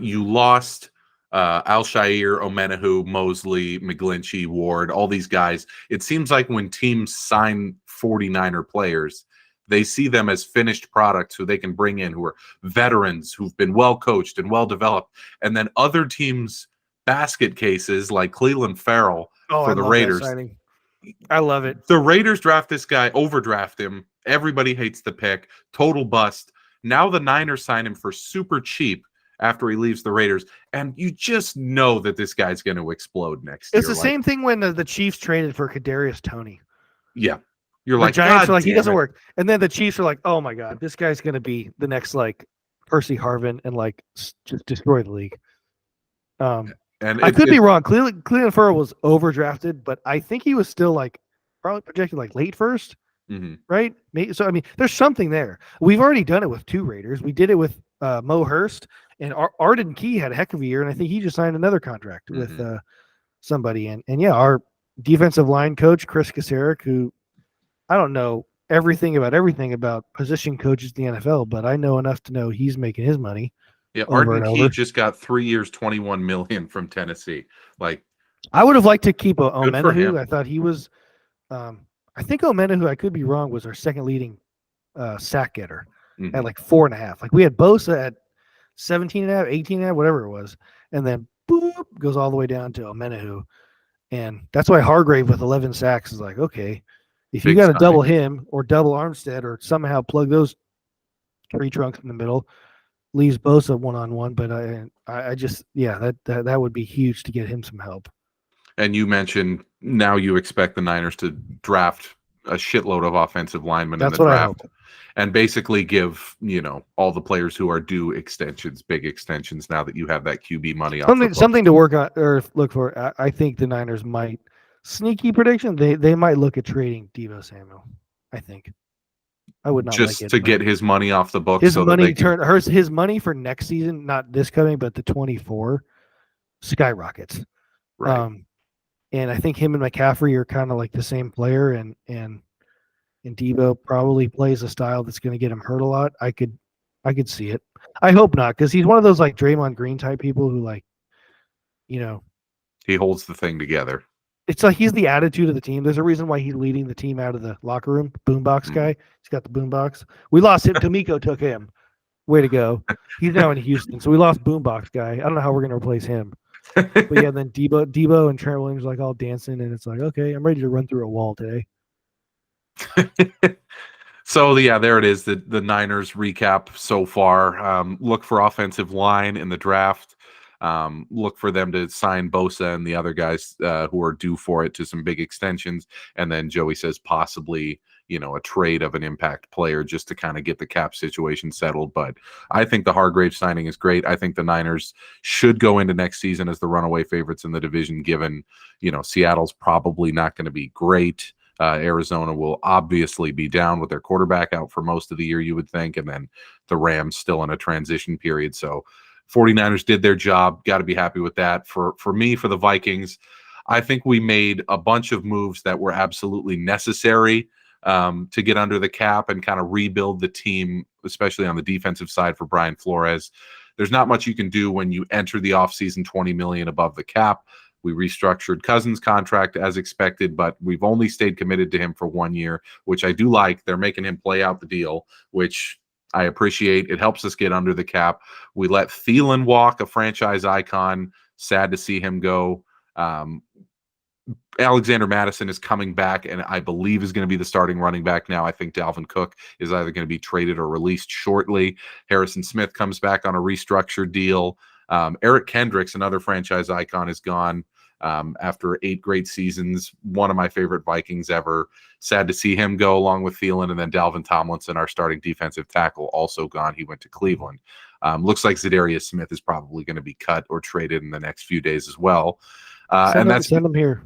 you lost Alshire, Omenahu, Mosley, McGlinchey, Ward, all these guys. It seems like when teams sign 49er players, they see them as finished products who they can bring in, who are veterans, who've been well coached and well developed. And then other teams' basket cases, like Cleveland Farrell for the Raiders. I love it. The Raiders draft this guy, overdraft him. Everybody hates the pick. Total bust. Now the Niners sign him for super cheap after he leaves the Raiders. And you just know that this guy's going to explode next year. It's the same thing when the Chiefs traded for Kadarius Toney. Yeah. You're like, Giants are like, he doesn't work. And then the Chiefs are like, oh my God, this guy's going to be the next like Percy Harvin and like just destroy the league. And I could be wrong. Cleveland Farrell was overdrafted, but I think he was still like probably projected like late first, right? So I mean, there's something there. We've already done it with two Raiders. We did it with Mo Hurst, and Arden Key had a heck of a year, and I think he just signed another contract with somebody. And yeah, our defensive line coach Chris Kasarik, who I don't know everything about position coaches in the NFL, but I know enough to know he's making his money. Yeah, Arden Key just got 3 years, $21 million from Tennessee. Like, I would have liked to keep Omenahu. I thought he was. I think Omenahu, I could be wrong, was our second leading sack getter at like 4.5. Like we had Bosa at 17.5, 18.5, whatever it was, and then boop goes all the way down to Omenahu, and that's why Hargrave with 11 sacks is like, okay, if you got to double him or double Armstead or somehow plug those tree trunks in the middle, leaves Bosa one-on-one. But I just, that would be huge to get him some help. And you mentioned now you expect the Niners to draft a shitload of offensive linemen in the draft and basically give, all the players who are due extensions, big extensions, now that you have that QB money. Something to work on or look for. I think the Niners might, sneaky prediction, they might look at trading Deebo Samuel. I think. I would not just like it, to get his money off the books. His money for next season, not this coming, but the 24, skyrockets. Right. And I think him and McCaffrey are kind of like the same player, and Deebo probably plays a style that's going to get him hurt a lot. I could see it. I hope not, because he's one of those like Draymond Green type people who he holds the thing together. It's like he's the attitude of the team. There's a reason why he's leading the team out of the locker room. Boombox guy. He's got the boombox. We lost him. D'Amico took him. Way to go. He's now in Houston. So we lost boombox guy. I don't know how we're going to replace him. But yeah, then Debo and Trent Williams like all dancing, and it's like, okay, I'm ready to run through a wall today. So yeah, there it is. The Niners recap so far. Look for offensive line in the draft. Look for them to sign Bosa and the other guys who are due for it to some big extensions. And then Joey says possibly, a trade of an impact player just to kind of get the cap situation settled. But I think the Hargrave signing is great. I think the Niners should go into next season as the runaway favorites in the division, given, Seattle's probably not going to be great. Arizona will obviously be down with their quarterback out for most of the year, you would think. And then the Rams still in a transition period. So 49ers did their job. Got to be happy with that. For me, for the Vikings, I think we made a bunch of moves that were absolutely necessary to get under the cap and kind of rebuild the team, especially on the defensive side for Brian Flores. There's not much you can do when you enter the offseason $20 million above the cap. We restructured Cousins' contract as expected, but we've only stayed committed to him for 1 year, which I do like. They're making him play out the deal, which I appreciate. It helps us get under the cap. We let Thielen walk, a franchise icon. Sad to see him go. Alexander Madison is coming back, and I believe is going to be the starting running back now. I think Dalvin Cook is either going to be traded or released shortly. Harrison Smith comes back on a restructured deal. Eric Kendricks, another franchise icon, is gone after 8 great seasons. One of my favorite Vikings ever. Sad to see him go along with Thielen. And then Dalvin Tomlinson, our starting defensive tackle, also gone. He went to Cleveland. Looks like Zadarius Smith is probably going to be cut or traded in the next few days as well. Send him here.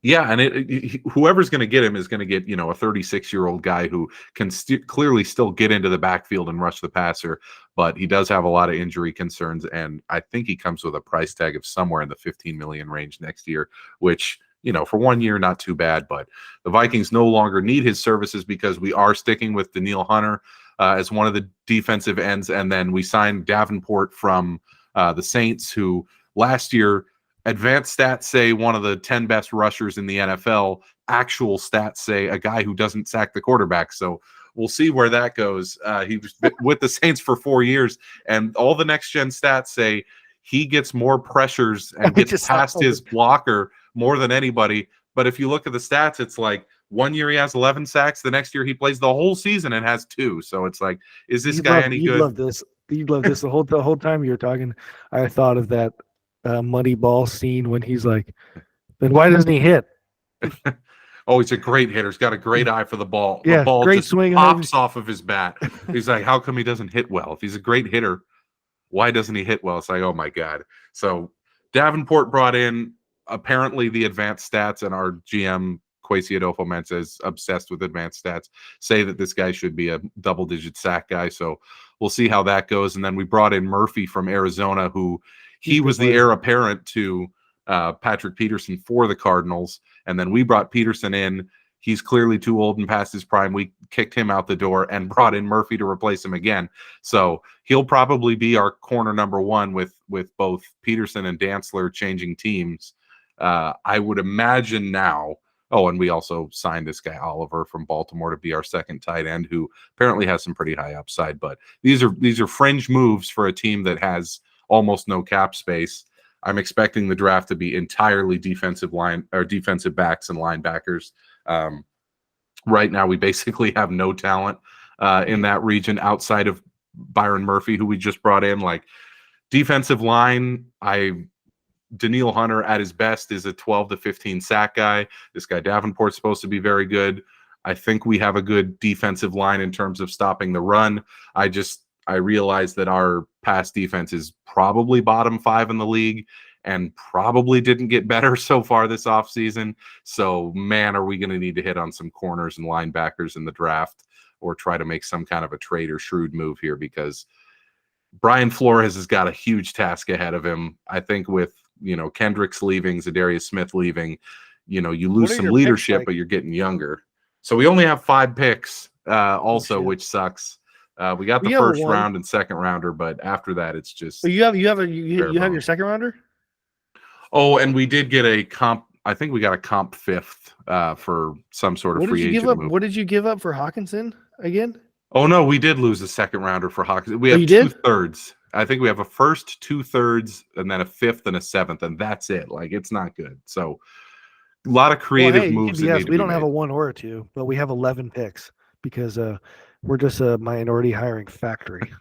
Yeah, and whoever's going to get him is going to get, a 36-year-old guy who can clearly still get into the backfield and rush the passer, but he does have a lot of injury concerns, and I think he comes with a price tag of somewhere in the $15 million range next year, which, for 1 year, not too bad, but the Vikings no longer need his services because we are sticking with Danielle Hunter as one of the defensive ends, and then we signed Davenport from the Saints, who last year – advanced stats say one of the 10 best rushers in the NFL. Actual stats say a guy who doesn't sack the quarterback. So we'll see where that goes. He was with the Saints for 4 years, and all the next-gen stats say he gets more pressures and gets past his blocker more than anybody. But if you look at the stats, it's like 1 year he has 11 sacks. The next year he plays the whole season and has 2. So it's like, is this guy any good? You'd love this. You'd love this. The whole time you were talking, I thought of that Moneyball scene when he's like, then why doesn't he hit? Oh, he's a great hitter. He's got a great eye for the ball. Yeah, the ball great just swing pops off of his bat. He's like, how come he doesn't hit well? If he's a great hitter, why doesn't he hit well? It's like, oh my God. So Davenport brought in apparently the advanced stats, and our GM Kwesi Adolfo-Mensah is obsessed with advanced stats, say that this guy should be a double-digit sack guy. So we'll see how that goes. And then we brought in Murphy from Arizona, who he was the heir apparent to Patrick Peterson for the Cardinals. And then we brought Peterson in. He's clearly too old and past his prime. We kicked him out the door and brought in Murphy to replace him again. So he'll probably be our corner number 1 with both Peterson and Dantzler changing teams. I would imagine now. Oh, and we also signed this guy Oliver from Baltimore to be our second tight end, who apparently has some pretty high upside. But these are fringe moves for a team that has almost no cap space. I'm expecting the draft to be entirely defensive line or defensive backs and linebackers. Right now, we basically have no talent in that region outside of Byron Murphy, who we just brought in. Like defensive line, Danielle Hunter at his best is a 12 to 15 sack guy. This guy Davenport's supposed to be very good. I think we have a good defensive line in terms of stopping the run. I realize that our pass defense is probably bottom 5 in the league and probably didn't get better so far this offseason. So, man, are we going to need to hit on some corners and linebackers in the draft or try to make some kind of a trade or shrewd move here, because Brian Flores has got a huge task ahead of him. I think with, Kendricks leaving, Zadarius Smith leaving, you lose some leadership, but you're getting younger. So we only have 5 picks which sucks. We got the first round and second rounder, but after that, it's just. But you have your second rounder. Oh, and we did get a I think we got a comp 5th for some sort of free agent move. What did you give up for Hawkinson again? Oh no, we did lose a 2nd rounder for Hawkinson. We Oh, have you did? 2/3. I think we have a 1st, 2/3, and then a 5th and a 7th, and that's it. Like, it's not good. So a lot of creative moves that need to be we don't made. have a 1 or a 2, but we have 11 picks because we're just a minority hiring factory.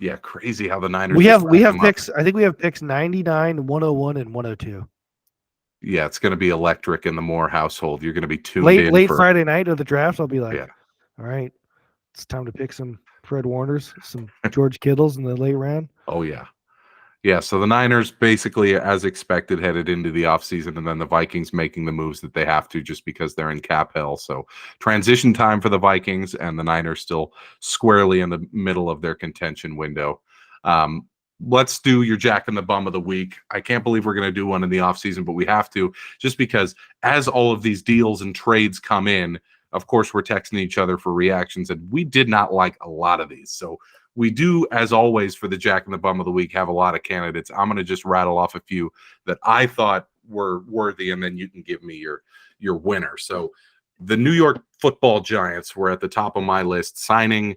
Yeah, crazy how the Niners. We have picks. I think we have picks 99, 101, and 102. Yeah, it's going to be electric in the Moore household. You're going to be tuned late Friday night of the draft. I'll be like, yeah. All right, it's time to pick some Fred Warners, some George Kittles in the late round. Oh yeah. Yeah, so the Niners basically, as expected, headed into the offseason, and then the Vikings making the moves that they have to just because they're in cap hell. So transition time for the Vikings, and the Niners still squarely in the middle of their contention window. Let's do your Jack in the Bum of the week. I can't believe we're going to do one in the offseason, but we have to, just because as all of these deals and trades come in, of course, we're texting each other for reactions, and we did not like a lot of these. So we do, as always, for the Jack in the Bum of the week, have a lot of candidates. I'm going to just rattle off a few that I thought were worthy, and then you can give me your winner. So the New York Football Giants were at the top of my list, signing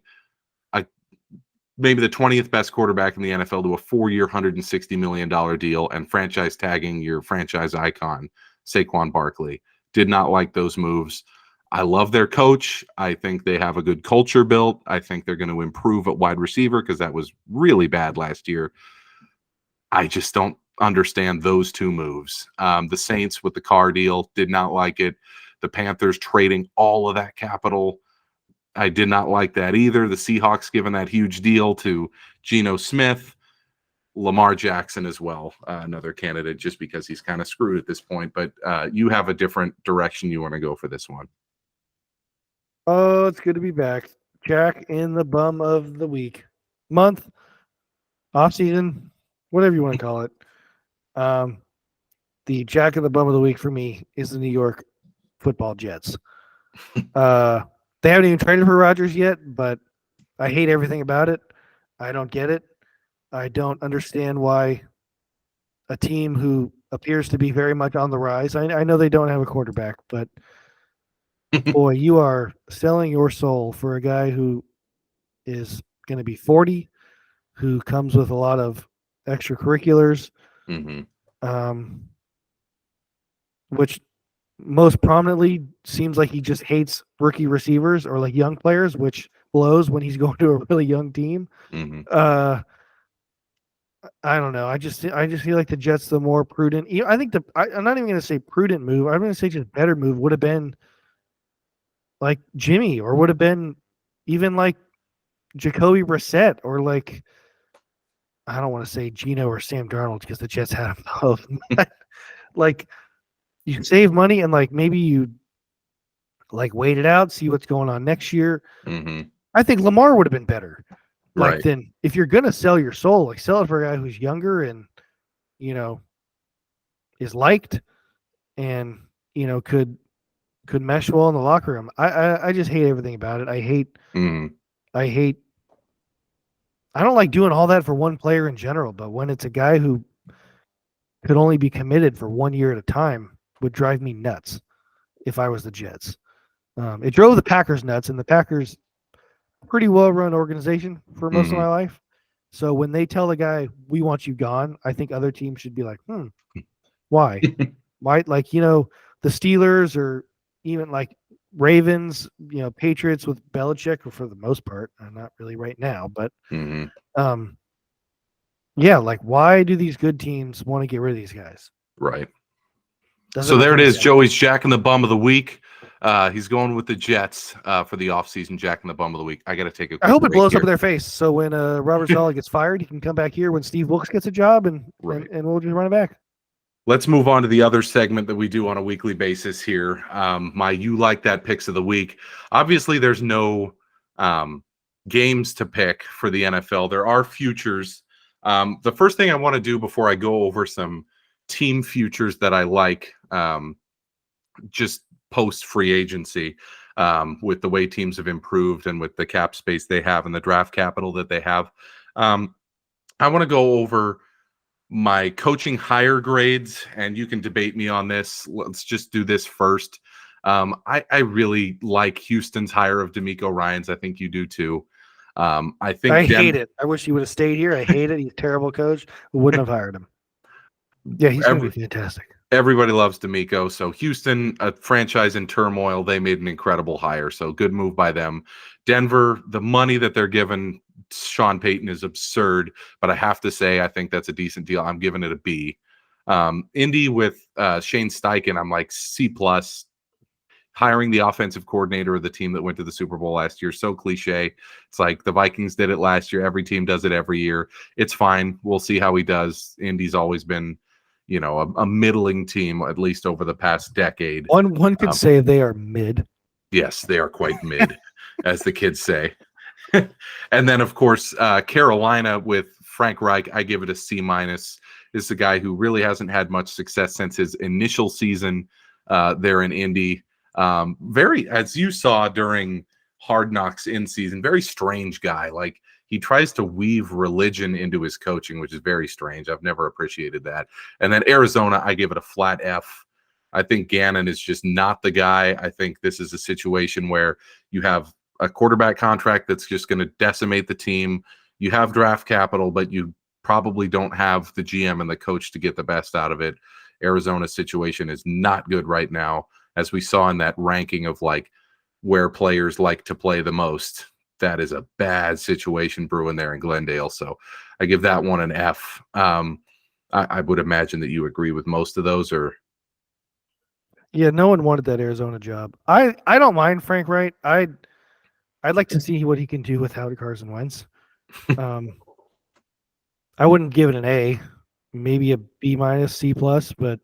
maybe the 20th best quarterback in the NFL to a 4-year, $160 million deal and franchise tagging your franchise icon, Saquon Barkley. Did not like those moves. I love their coach. I think they have a good culture built. I think they're going to improve at wide receiver because that was really bad last year. I just don't understand those 2 moves. The Saints with the Carr deal, did not like it. The Panthers trading all of that capital, I did not like that either. The Seahawks giving that huge deal to Geno Smith. Lamar Jackson as well, another candidate, just because he's kind of screwed at this point. But you have a different direction you want to go for this one. Oh, it's good to be back. Jack in the Bum of the week. Month, off season, whatever you want to call it. The Jack in the Bum of the week for me is the New York Football Jets. They haven't even traded for Rodgers yet, but I hate everything about it. I don't get it. I don't understand why a team who appears to be very much on the rise. I know they don't have a quarterback, but boy, you are selling your soul for a guy who is going to be 40, who comes with a lot of extracurriculars, which most prominently seems like he just hates rookie receivers or like young players, which blows when he's going to a really young team. I don't know. I just feel like the Jets, the more prudent. I think I'm not even going to say prudent move. I'm going to say just better move would have been like Jimmy, or would have been even like Jacoby Brissett, or like, I don't want to say Geno or Sam Darnold because the Jets had them both. Like, you save money and like maybe you like wait it out, see what's going on next year. I think Lamar would have been better. Like, right. Then if you're gonna sell your soul, like sell it for a guy who's younger and is liked and could mesh well in the locker room. I just hate everything about it. I don't like doing all that for one player in general, but when it's a guy who could only be committed for 1 year at a time, would drive me nuts if I was the Jets. It drove the Packers nuts, and the Packers, pretty well-run organization for most of my life. So when they tell the guy, we want you gone, I think other teams should be like, why? Why? Like, the Steelers, or even like Ravens, Patriots with Belichick, for the most part, not really right now, but yeah, like, why do these good teams want to get rid of these guys? Right. So there it is, Joey's Jack in the Bum of the week. He's going with the Jets for the offseason Jack in the Bum of the week. I got to take a quick I hope it blows here. up in their face. So when Robert Saleh gets fired, he can come back here when Steve Wilkes gets a job, and we'll just run it back. Let's move on to the other segment that we do on a weekly basis here. My You Like That picks of the week. Obviously, there's no games to pick for the NFL. There are futures. The first thing I want to do before I go over some team futures that I like, just post free agency, with the way teams have improved and with the cap space they have and the draft capital that they have. I want to go over My coaching hire grades, and you can debate me on this. Let's just do this first. I really like Houston's hire of D'Amico Ryans. I think you do too. I think I hate it. I wish he would have stayed here. I hate it. He's a terrible coach. Wouldn't have hired him. Yeah, he's going to be fantastic. Everybody loves D'Amico. So Houston, a franchise in turmoil, they made an incredible hire. So good move by them. Denver, the money that they're giving Sean Payton is absurd, but I have to say I think that's a decent deal. I'm giving it a B. Indy with Shane Steichen, I'm like C+. Hiring the offensive coordinator of the team that went to the Super Bowl last year, so cliche. It's like the Vikings did it last year. Every team does it every year. It's fine. We'll see how he does. Indy's always been, a middling team, at least over the past decade. One could say they are mid. Yes, they are quite mid, as the kids say. And then, of course, Carolina with Frank Reich, I give it a C-. This is a guy who really hasn't had much success since his initial season there in Indy. Very, as you saw during Hard Knocks in season, very strange guy. Like, he tries to weave religion into his coaching, which is very strange. I've never appreciated that. And then Arizona, I give it a flat F. I think Gannon is just not the guy. I think this is a situation where you have a quarterback contract that's just going to decimate the team. You have draft capital, but you probably don't have the GM and the coach to get the best out of it. Arizona's situation is not good right now, as we saw in that ranking of like where players like to play the most. That is a bad situation brewing there in Glendale. So I give that one an F. I would imagine that you agree with most of those, or yeah, no one wanted that Arizona job. I don't mind Frank Wright. I'd like to see what he can do without Carson Wentz. I wouldn't give it an A, maybe a B-, C+, but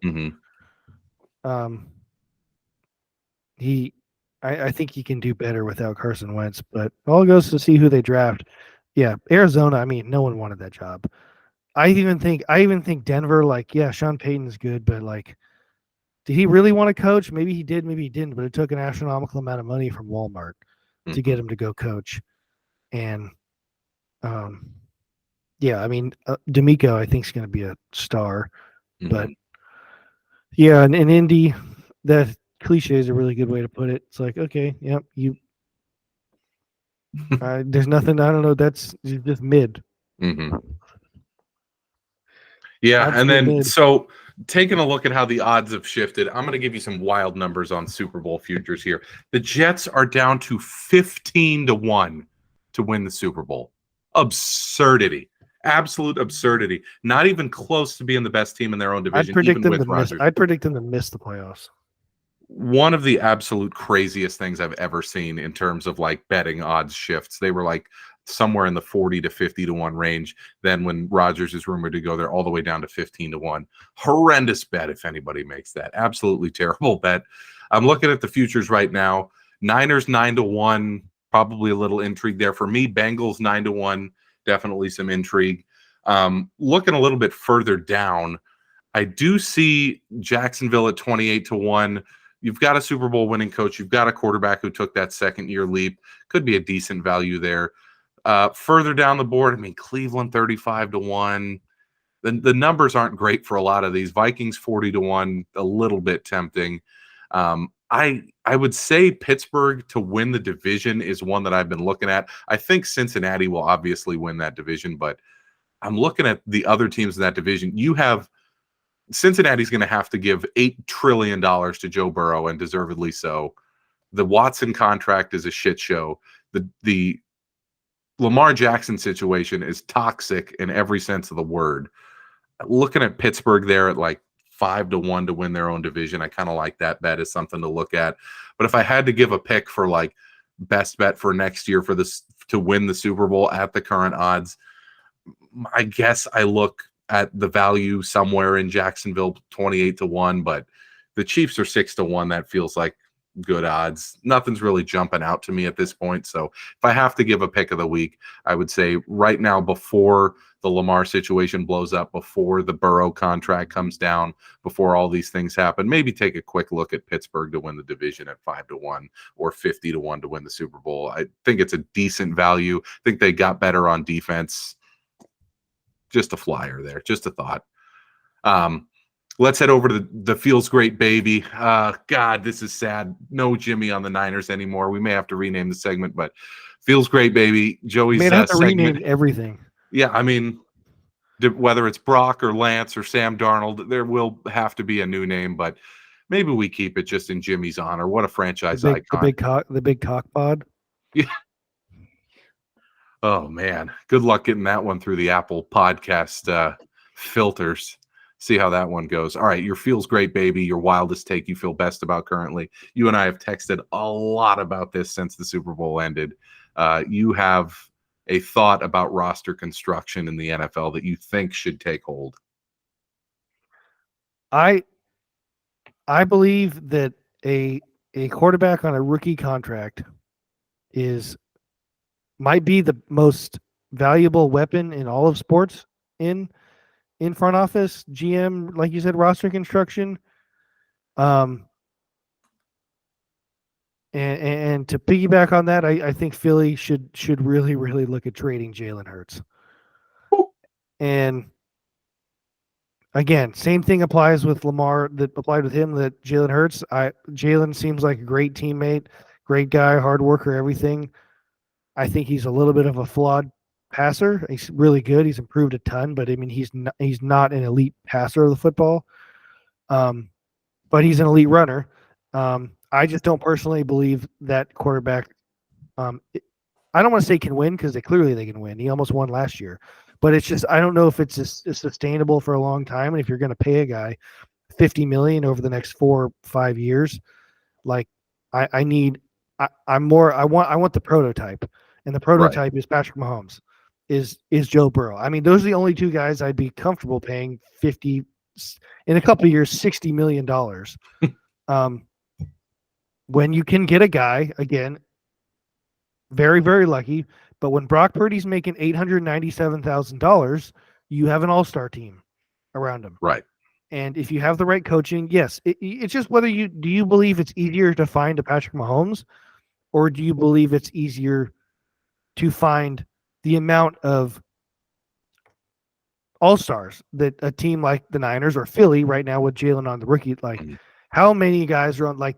I think he can do better without Carson Wentz, but all goes to see who they draft. Yeah, Arizona, I mean, no one wanted that job. I even think Denver, like, yeah, Sean Payton's good, but like, did he really want to coach? Maybe he did, maybe he didn't, but it took an astronomical amount of money from Walmart to get him to go coach. And yeah, I mean, D'Amico, I think, is going to be a star, but yeah, and in Indy, that cliche is a really good way to put it. It's like, okay, yep, there's nothing, I don't know, that's just mid. Yeah, and then so taking a look at how the odds have shifted, I'm going to give you some wild numbers on Super Bowl futures here. The Jets are down to 15-1 to win the Super Bowl. Absurdity. Absolute absurdity. Not even close to being the best team in their own division. I'd predict them to miss the playoffs. One of the absolute craziest things I've ever seen in terms of like betting odds shifts. They were like somewhere in the 40 to 50-1 range. Then when Rodgers is rumored to go, they're all the way down to 15-1. Horrendous bet if anybody makes that. Absolutely terrible bet. I'm looking at the futures right now. Niners 9-1, probably a little intrigue there. For me, Bengals 9-1, definitely some intrigue. Looking a little bit further down, I do see Jacksonville at 28-1. You've got a Super Bowl winning coach. You've got a quarterback who took that second-year leap. Could be a decent value there. Further down the board, I mean, Cleveland 35-1. The numbers aren't great for a lot of these. Vikings 40-1, a little bit tempting. I would say Pittsburgh to win the division is one that I've been looking at. I think Cincinnati will obviously win that division, but I'm looking at the other teams in that division. You have Cincinnati's going to have to give $8 trillion to Joe Burrow, and deservedly so. The Watson contract is a shit show. The Lamar Jackson situation is toxic in every sense of the word. Looking at Pittsburgh there at like 5-1 to win their own division, I kind of like that bet as something to look at. But if I had to give a pick for like best bet for next year for this to win the Super Bowl at the current odds, I guess I look at the value somewhere in Jacksonville 28-1, but the Chiefs are 6-1. That feels like good odds. Nothing's really jumping out to me at this point. So if I have to give a pick of the week, I would say right now, before the Lamar situation blows up, before the Burrow contract comes down, before all these things happen, maybe take a quick look at Pittsburgh to win the division at 5-1 or 50-1 to win the Super Bowl. I think it's a decent value. I think they got better on defense. Just a flyer there, just a thought. Let's head over to the Feels Great Baby. God, this is sad. No Jimmy on the Niners anymore. We may have to rename the segment, but Feels Great Baby. Joey's may have to segment. rename everything. Yeah, I mean, whether it's Brock or Lance or Sam Darnold, there will have to be a new name, but maybe we keep it just in Jimmy's honor. What a franchise icon. The big cock pod. Yeah. Oh, man. Good luck getting that one through the Apple podcast filters. See how that one goes. All right, your Feels Great Baby, your wildest take you feel best about currently. You and I have texted a lot about this since the Super Bowl ended. You have a thought about roster construction in the NFL that you think should take hold. I believe that a quarterback on a rookie contract might be the most valuable weapon in all of sports in front office, GM, like you said, roster construction. And to piggyback on that, I think Philly should really, really look at trading Jalen Hurts. And again, same thing applies with Lamar that applied with him, that Jalen Hurts. Jalen seems like a great teammate, great guy, hard worker, everything. I think he's a little bit of a flawed passer. He's really good. He's improved a ton, but I mean, he's not an elite passer of the football. But he's an elite runner. I just don't personally believe that quarterback. I don't want to say can win, because they can win. He almost won last year, but it's just, I don't know if it's sustainable for a long time. And if you're going to pay a guy $50 million over the next 4 or 5 years, like I want the prototype. And the prototype is Patrick Mahomes, is Joe Burrow. I mean, those are the only two guys I'd be comfortable paying in a couple of years, $60 million. When you can get a guy, again, very, very lucky, but when Brock Purdy's making $897,000, you have an all-star team around him. Right. And if you have the right coaching, yes, it's just whether do you believe it's easier to find a Patrick Mahomes, or do you believe it's easier to find the amount of all-stars that a team like the Niners or Philly right now with Jalen on the rookie, like how many guys are on, like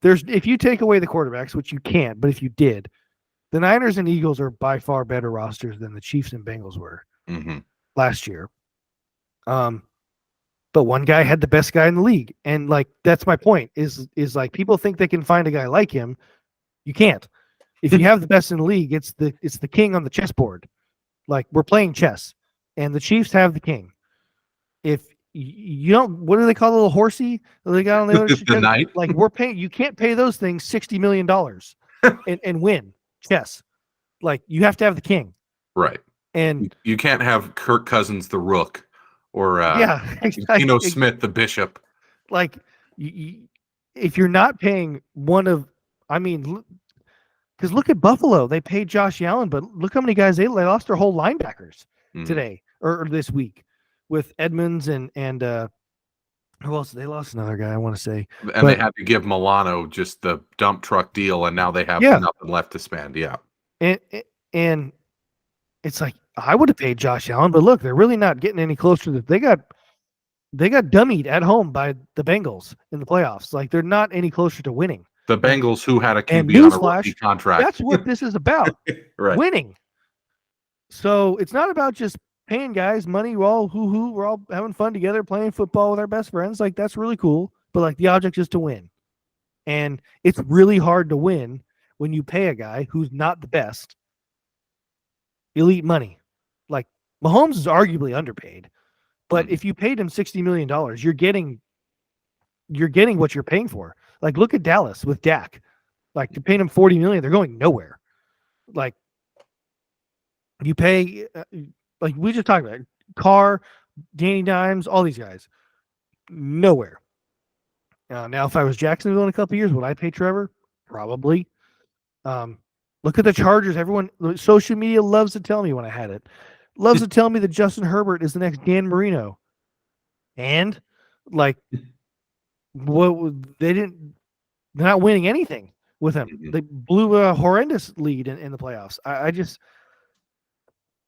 if you take away the quarterbacks, which you can't, but if you did, the Niners and Eagles are by far better rosters than the Chiefs and Bengals were last year. But one guy had the best guy in the league. And like, that's my point is like, people think they can find a guy like him. You can't. If you have the best in the league, it's the king on the chessboard. Like, we're playing chess, and the Chiefs have the king. If you don't, what do they call the little horsey that they got on the other the knight? Like, you can't pay those things $60 million and win chess. Like, you have to have the king. Right. And you can't have Kirk Cousins the rook, or Smith the bishop. Like, if you're not paying one of, I mean, because look at Buffalo. They paid Josh Allen, but look how many guys they lost their whole linebackers today or this week with Edmonds and who else? They lost another guy, I want to say. And they had to give Milano just the dump truck deal, and now they have nothing left to spend. Yeah. And it's like, I would have paid Josh Allen, but look, they're really not getting any closer. They got dummied at home by the Bengals in the playoffs. Like, they're not any closer to winning. The Bengals, who had a QB on a rookie contract. That's what this is about. Right. Winning. So it's not about just paying guys money. We're all we're all having fun together, playing football with our best friends. Like, that's really cool. But like, the object is to win. And it's really hard to win when you pay a guy who's not the best elite money. Like, Mahomes is arguably underpaid. But if you paid him $60 million, you're getting what you're paying for. Like, look at Dallas with Dak. Like, you're paying him $40 million, they're going nowhere. Like, you pay, like we just talked about, Carr, Danny Dimes, all these guys, nowhere. Now, if I was Jacksonville in a couple of years, would I pay Trevor? Probably. Look at the Chargers. Everyone, social media loves to tell me when I had it. Loves to tell me that Justin Herbert is the next Dan Marino. And like, they're not winning anything with him. They blew a horrendous lead in the playoffs.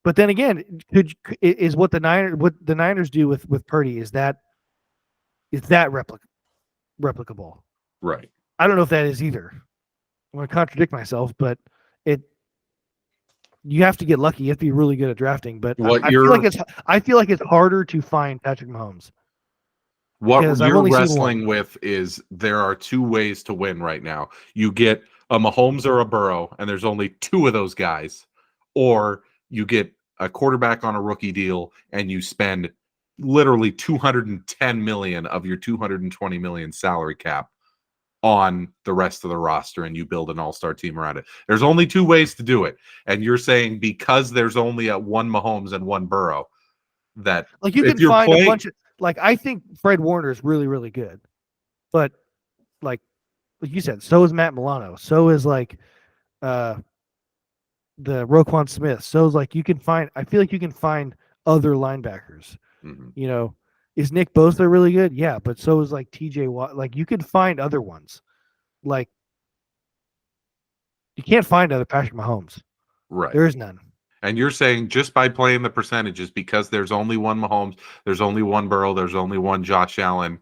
But then again, is what the Niners do with Purdy is that replicable? Right. I don't know if that is either. I'm going to contradict myself, but you have to get lucky. You have to be really good at drafting. But I feel like it's harder to find Patrick Mahomes. What you're wrestling with is there are two ways to win right now. You get a Mahomes or a Burrow, and there's only two of those guys, or you get a quarterback on a rookie deal and you spend literally $210 million of your $220 million salary cap on the rest of the roster, and you build an all-star team around it. There's only two ways to do it, and you're saying because there's only one Mahomes and one Burrow, that like you can find a bunch of, like, I think Fred Warner is really, really good, but like you said, so is Matt Milano, so is like the Roquan Smith, so is like I feel like you can find other linebackers. You know, is Nick Bosa really good? Yeah, but so is like TJ Watt. Like you could find other ones. Like you can't find other Patrick Mahomes. Right. There is none. And you're saying just by playing the percentages, because there's only one Mahomes, there's only one Burrow, there's only one Josh Allen.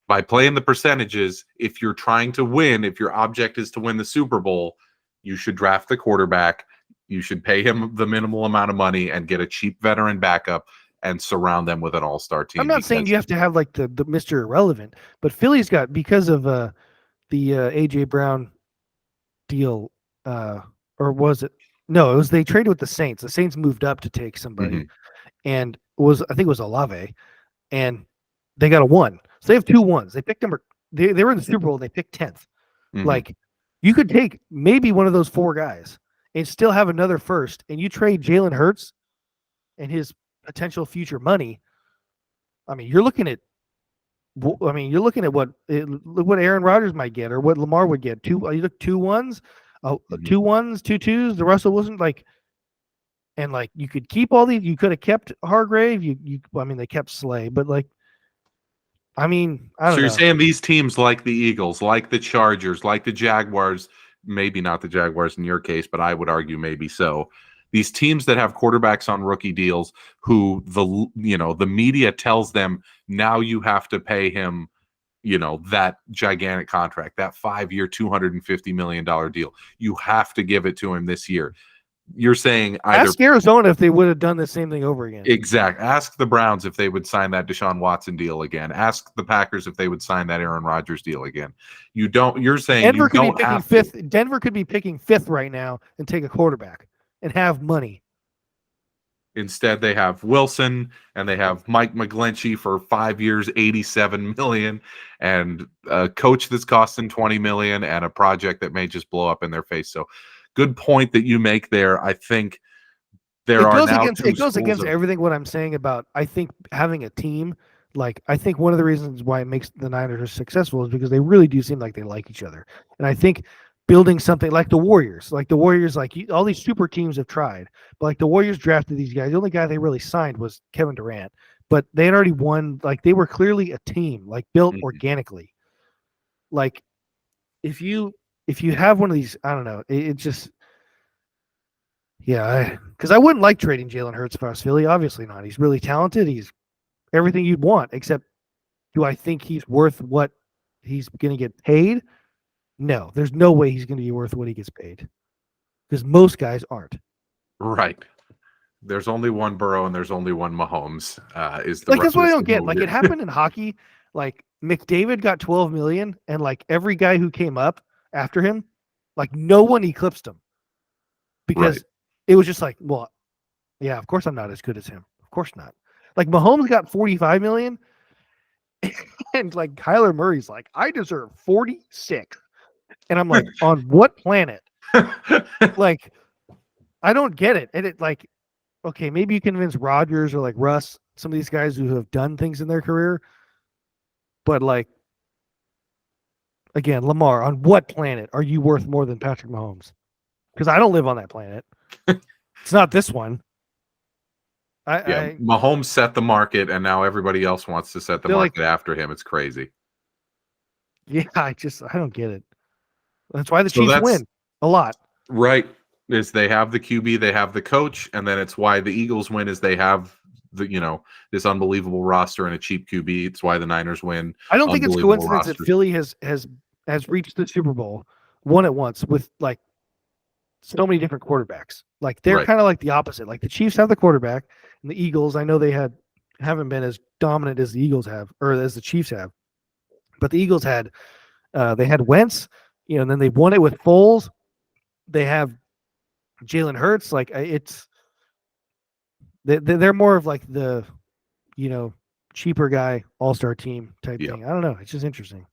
By playing the percentages, if you're trying to win, if your object is to win the Super Bowl, you should draft the quarterback. You should pay him the minimal amount of money and get a cheap veteran backup and surround them with an all-star team. I'm not saying you have to have like the Mr. Irrelevant, but Philly's got, because of the AJ Brown deal, or was it? No, it was they traded with the Saints. The Saints moved up to take somebody, and I think it was Olave, and they got a 1. So they have 2 1s. They picked number. They were in the Super Bowl. And they picked 10th. Like you could take maybe one of those 4 guys and still have another first, and you trade Jalen Hurts and his potential future money. I mean, you're looking at what Aaron Rodgers might get, or what Lamar would get. You look 2 1s. 2 1s, 2 2s. The Russell wasn't like, and like you could keep all these. You could have kept Hargrave. I mean, they kept Slay, but like, I mean, I don't know. So you're saying these teams like the Eagles, like the Chargers, like the Jaguars, maybe not the Jaguars in your case, but I would argue maybe so. These teams that have quarterbacks on rookie deals, who the media tells them now you have to pay him, that gigantic contract, that 5-year, $250 million deal. You have to give it to him this year. You're saying ask Arizona if they would have done the same thing over again. Exactly. Ask the Browns if they would sign that Deshaun Watson deal again. Ask the Packers if they would sign that Aaron Rodgers deal again. You're saying Denver could be picking 5th. Denver could be picking 5th right now and take a quarterback and have money. Instead, they have Wilson and they have Mike McGlinchey for 5 years, $87 million, and a coach that's costing $20 million, and a project that may just blow up in their face. So, good point that you make there. I think it goes against everything what I'm saying about, I think, having a team. Like, I think one of the reasons why it makes the Niners successful is because they really do seem like they like each other. And I think building something like the Warriors, all these super teams have tried, but like the Warriors drafted these guys. The only guy they really signed was Kevin Durant, but they had already won. Like, they were clearly a team, like built organically. Like, if you have one of these, I don't know, it just, yeah, because I wouldn't like trading Jalen Hurts if I was Philly. Obviously not. He's really talented. He's everything you'd want, except do I think he's worth what he's going to get paid? No, there's no way he's going to be worth what he gets paid, because most guys aren't. Right. There's only one Burrow and there's only one Mahomes. That's what I don't get. Like, it happened in hockey. Like, McDavid got $12 million, and like every guy who came up after him, like no one eclipsed him, because it was just like, well, yeah, of course I'm not as good as him. Of course not. Like, Mahomes got $45 million, and like Kyler Murray's like, I deserve 46. And I'm like, on what planet? Like, I don't get it. And it, like, okay, maybe you convince Rodgers or like Russ, some of these guys who have done things in their career. But like, again, Lamar, on what planet are you worth more than Patrick Mahomes? Because I don't live on that planet. It's not this one. Mahomes set the market, and now everybody else wants to set the market after him. It's crazy. Yeah, I don't get it. That's why the Chiefs win a lot. Right. is they have the QB, they have the coach, and then it's why the Eagles win is they have this unbelievable roster and a cheap QB. It's why the Niners win. I don't think it's coincidence that Philly has reached the Super Bowl, won it once with like so many different quarterbacks. Like they're kind of like the opposite. Like the Chiefs have the quarterback, and the Eagles, I know they haven't been as dominant as the Eagles have, or as the Chiefs have, but the Eagles had they had Wentz, and then they won it with Foles. They have Jalen Hurts. Like they're more of like the cheaper guy all-star team type thing. I don't know. It's just interesting.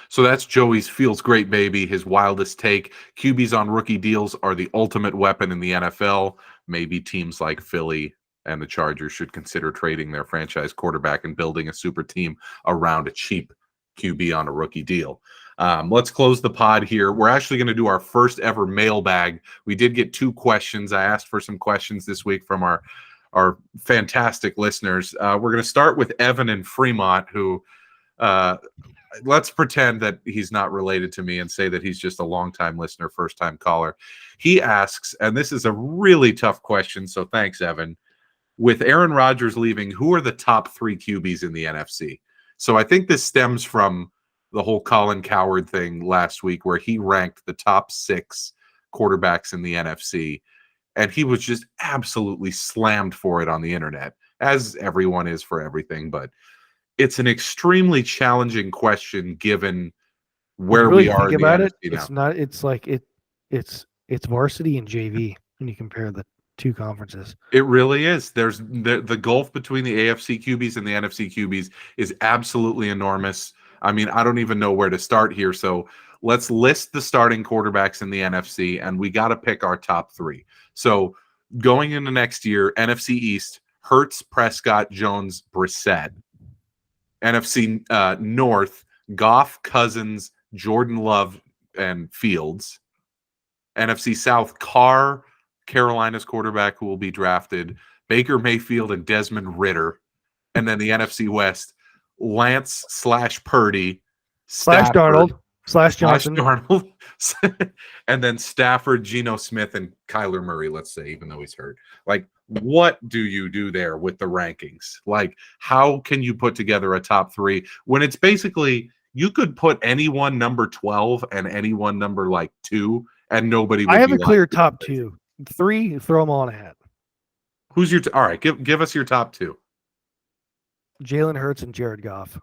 So that's Joey's feels great, baby. His wildest take. QBs on rookie deals are the ultimate weapon in the NFL. Maybe teams like Philly and the Chargers should consider trading their franchise quarterback and building a super team around a cheap QB on a rookie deal. Let's close the pod here. We're actually going to do our first ever mailbag. We did get 2 questions. I asked for some questions this week from our fantastic listeners. We're going to start with Evan in Fremont, who let's pretend that he's not related to me and say that he's just a longtime listener, first-time caller. He asks, and this is a really tough question, so thanks, Evan. With Aaron Rodgers leaving, who are the top 3 QBs in the NFC? So I think this stems from the whole Colin Cowherd thing last week where he ranked the top 6 quarterbacks in the NFC, and he was just absolutely slammed for it on the internet, as everyone is for everything. But it's an extremely challenging question given where we are in the NFC now. It's not. It's like it's varsity and JV when you compare the 2 conferences. It really is. There's the gulf between the AFC QBs and the NFC QBs is absolutely enormous. I mean, I don't even know where to start here. So let's list the starting quarterbacks in the NFC, and we got to pick our top 3. So going into next year, NFC East, Hurts, Prescott, Jones, Brissett. NFC North, Goff, Cousins, Jordan Love, and Fields. NFC South, Carr, Carolina's quarterback who will be drafted, Baker Mayfield, and Desmond Ridder. And then the NFC West, Lance / Purdy, / Darnold / Johnson, and then Stafford, Geno Smith, and Kyler Murray, let's say, even though he's hurt. Like, what do you do there with the rankings? Like, how can you put together a top 3 when it's basically you could put anyone number 12 and anyone number 2, and nobody would I have a clear top 2. 3, throw them all in a hat. Who's your all right, give us your top 2. Jalen Hurts and Jared Goff.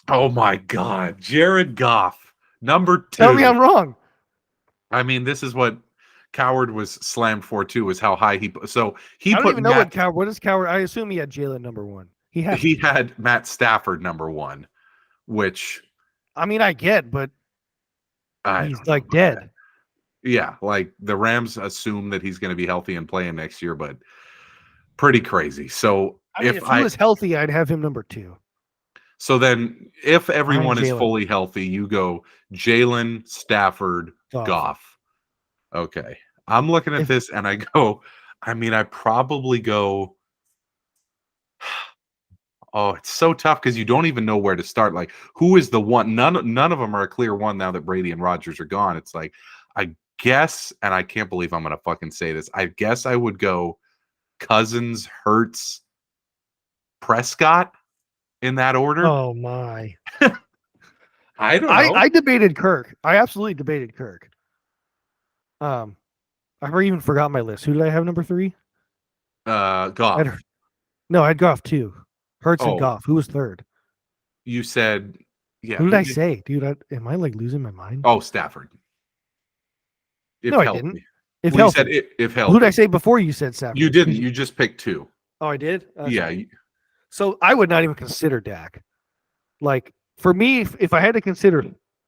Oh my God, Jared Goff, number 2. Tell me I'm wrong. I mean, this is what Cowherd was slammed for too, is how high he. So he I don't put even know what is Cowherd. I assume he had Jalen number 1. He had Matt Stafford number 1, which I mean I get, but he's like dead. That. Yeah, like the Rams assume that he's going to be healthy and playing next year, but pretty crazy. So if he was healthy, I'd have him number 2. So then if everyone is fully healthy, you go Jalen, Stafford, Goff. Okay. I'm looking at this and I go, I mean, I probably go, oh, it's so tough because you don't even know where to start. Like, who is the one? None of them are a clear one now that Brady and Rodgers are gone. It's like, I guess, and I can't believe I'm going to fucking say this, I guess I would go Cousins, Hurts, Prescott in that order. Oh my. I don't know. I debated Kirk. I absolutely debated Kirk. I even forgot my list. Who did I have number 3? Goff. I had Goff 2. Hurts and Goff. Who was 3rd? You said, yeah. Who did I say? Dude, am I like losing my mind? Oh, Stafford. No, I didn't. If healthy. Said if healthy. Who did I say before you said Stafford? You didn't. You just picked 2. Oh, I did? Yeah. So I would not even consider Dak. Like, for me, if I had to consider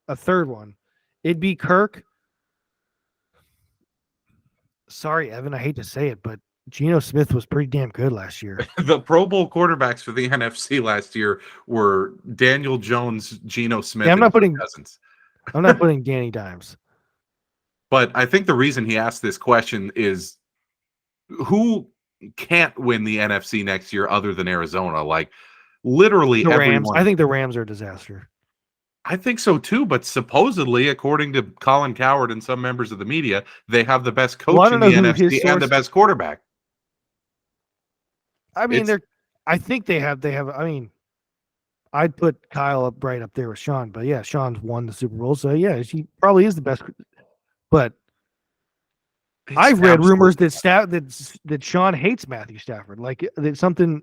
a 3rd one, it'd be Kirk. Sorry, Evan, I hate to say it, but Geno Smith was pretty damn good last year. The Pro Bowl quarterbacks for the NFC last year were Daniel Jones, Geno Smith, and Cousins. I'm not putting Danny Dimes. But I think the reason he asked this question is who can't win the NFC next year other than Arizona? Like, literally the Rams. everyone. I think the Rams are a disaster. I think so too, but supposedly, according to Colin Cowherd and some members of the media, they have the best coach I don't in know the who his NFC and the source. best quarterback. I mean, I think they have. I mean, I'd put Kyle right up there with Sean, but yeah, Sean's won the Super Bowl, so yeah, he probably is the best. But I've read rumors that Sean hates Matthew Stafford, like that something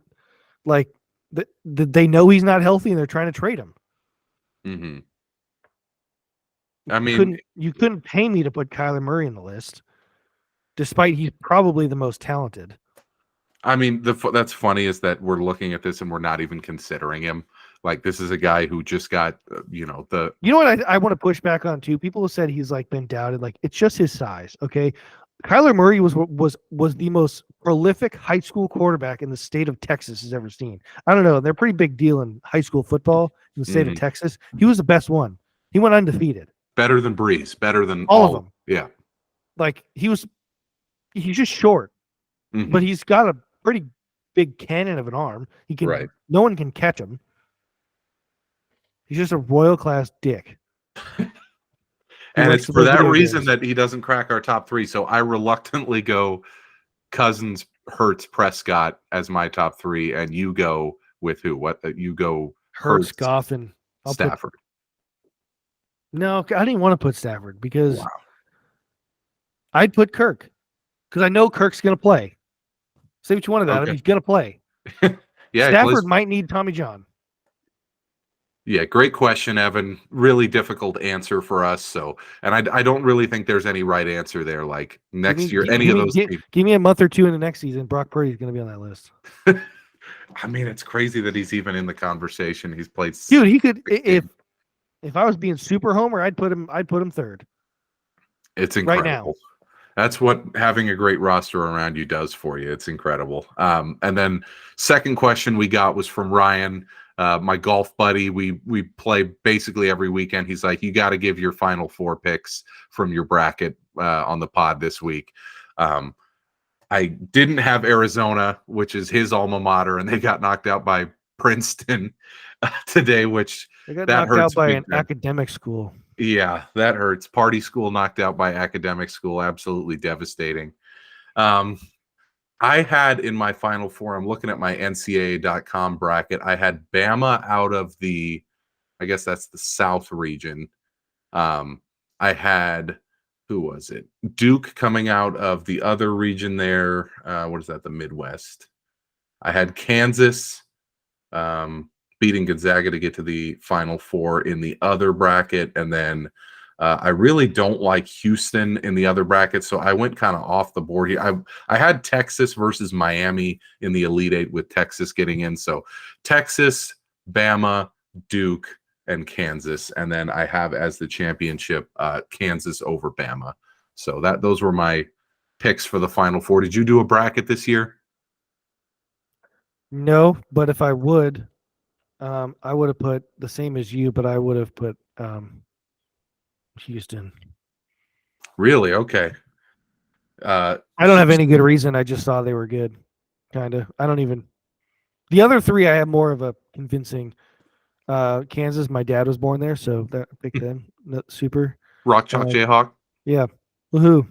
like that they know he's not healthy and they're trying to trade him. Mm-hmm. I mean, you couldn't pay me to put Kyler Murray in the list, despite he's probably the most talented. I mean, that's funny is that we're looking at this and we're not even considering him. Like, this is a guy who just got, You know what I want to push back on too? People have said he's like been doubted. Like, it's just his size. Okay, Kyler Murray was the most prolific high school quarterback in the state of Texas has ever seen. I don't know. They're a pretty big deal in high school football in the state of Texas. He was the best one. He went undefeated. Better than Breeze. Better than all of them. Yeah. Like, he's just short, but he's got a pretty big cannon of an arm. He can. Right. No one can catch him. He's just a royal class dick. And it's for that reason that he doesn't crack our top three. So I reluctantly go Cousins, Hurts, Prescott as my top three, and you go with who? What you go? Hurts, Goff, and Stafford. No, I didn't want to put Stafford because I'd put Kirk because I know Kirk's going to play. Say what you want about him, he's going to play. Yeah, Stafford might need Tommy John. Yeah, great question, Evan. Really difficult answer for us. So, and I don't really think there's any right answer there. Like next year, any of those. Give me a month or two in the next season. Brock Purdy's going to be on that list. I mean, it's crazy that he's even in the conversation. He's played. Dude, he could. If I was being super homer, I'd put him third. It's incredible. Right now. That's what having a great roster around you does for you. It's incredible. And then second question we got was from Ryan. My golf buddy, we play basically every weekend. He's like, you got to give your final four picks from your bracket on the pod this week. I didn't have Arizona, which is his alma mater, and they got knocked out by Princeton today, which they got knocked out by an academic school. Yeah, that hurts. Party school knocked out by academic school. Absolutely devastating. I had in my final four, I'm looking at my NCAA.com bracket. I had Bama out of I guess that's the South region. I had, who was it? Duke coming out of the other region there. What is that? The Midwest. I had Kansas beating Gonzaga to get to the Final Four in the other bracket. And then I really don't like Houston in the other bracket, so I went kind of off the board here. I had Texas versus Miami in the Elite Eight with Texas getting in. So Texas, Bama, Duke, and Kansas. And then I have as the championship Kansas over Bama. So those were my picks for the Final Four. Did you do a bracket this year? No, but if I would have put the same as you, but I would have put Houston. Really? Okay. I don't have any good reason. I just saw they were good. Kind of. I don't even. The other three, I have more of a convincing. Kansas, my dad was born there, so that picked them. Super. Rock Chalk Jayhawk. Yeah. Woohoo.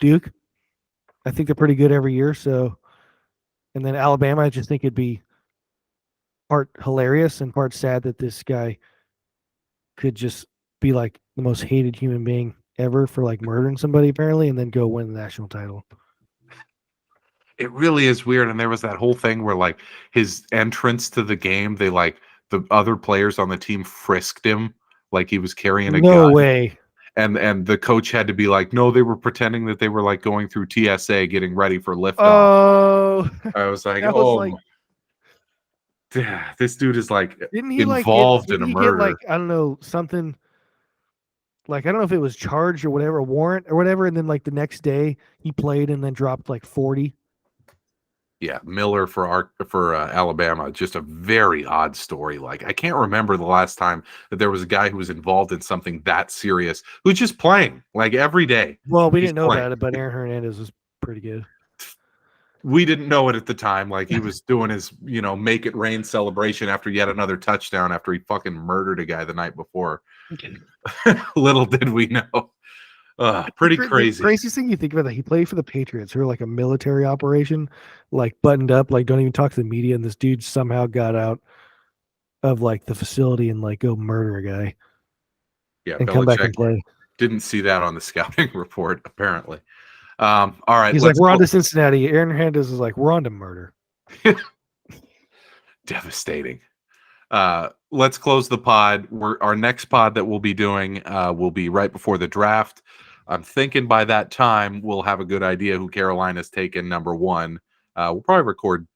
Duke. I think they're pretty good every year. So, and then Alabama, I just think it'd be part hilarious and part sad that this guy could just be like the most hated human being ever for like murdering somebody apparently, and then go win the national title. It really is weird. And there was that whole thing where like his entrance to the game, they like the other players on the team frisked him like he was carrying a gun. No way. And the coach had to be like, no, they were pretending that they were like going through TSA getting ready for liftoff. Oh, I was like, this dude is like involved in a murder. Like, I don't know, something like, I don't know if it was charged or whatever, a warrant or whatever. And then like the next day he played and then dropped like 40. Yeah, Miller for Alabama. Just a very odd story. Like, I can't remember the last time that there was a guy who was involved in something that serious who's just playing like every day. Well, we didn't know about it, but Aaron Hernandez was pretty good. We didn't know it at the time. Like he was doing his, make it rain celebration after yet another touchdown after he fucking murdered a guy the night before. Little did we know. Pretty crazy. The craziest thing you think about that he played for the Patriots, who are like a military operation, like buttoned up, like don't even talk to the media, and this dude somehow got out of like the facility and like go murder a guy. Yeah, and come back and play. Didn't see that on the scouting report, apparently. All right. He's like, we're on to Cincinnati. Aaron Hernandez is like, we're on to murder. Devastating. Let's close the pod. Our next pod that we'll be doing will be right before the draft. I'm thinking by that time we'll have a good idea who Carolina's taken number one. We'll probably record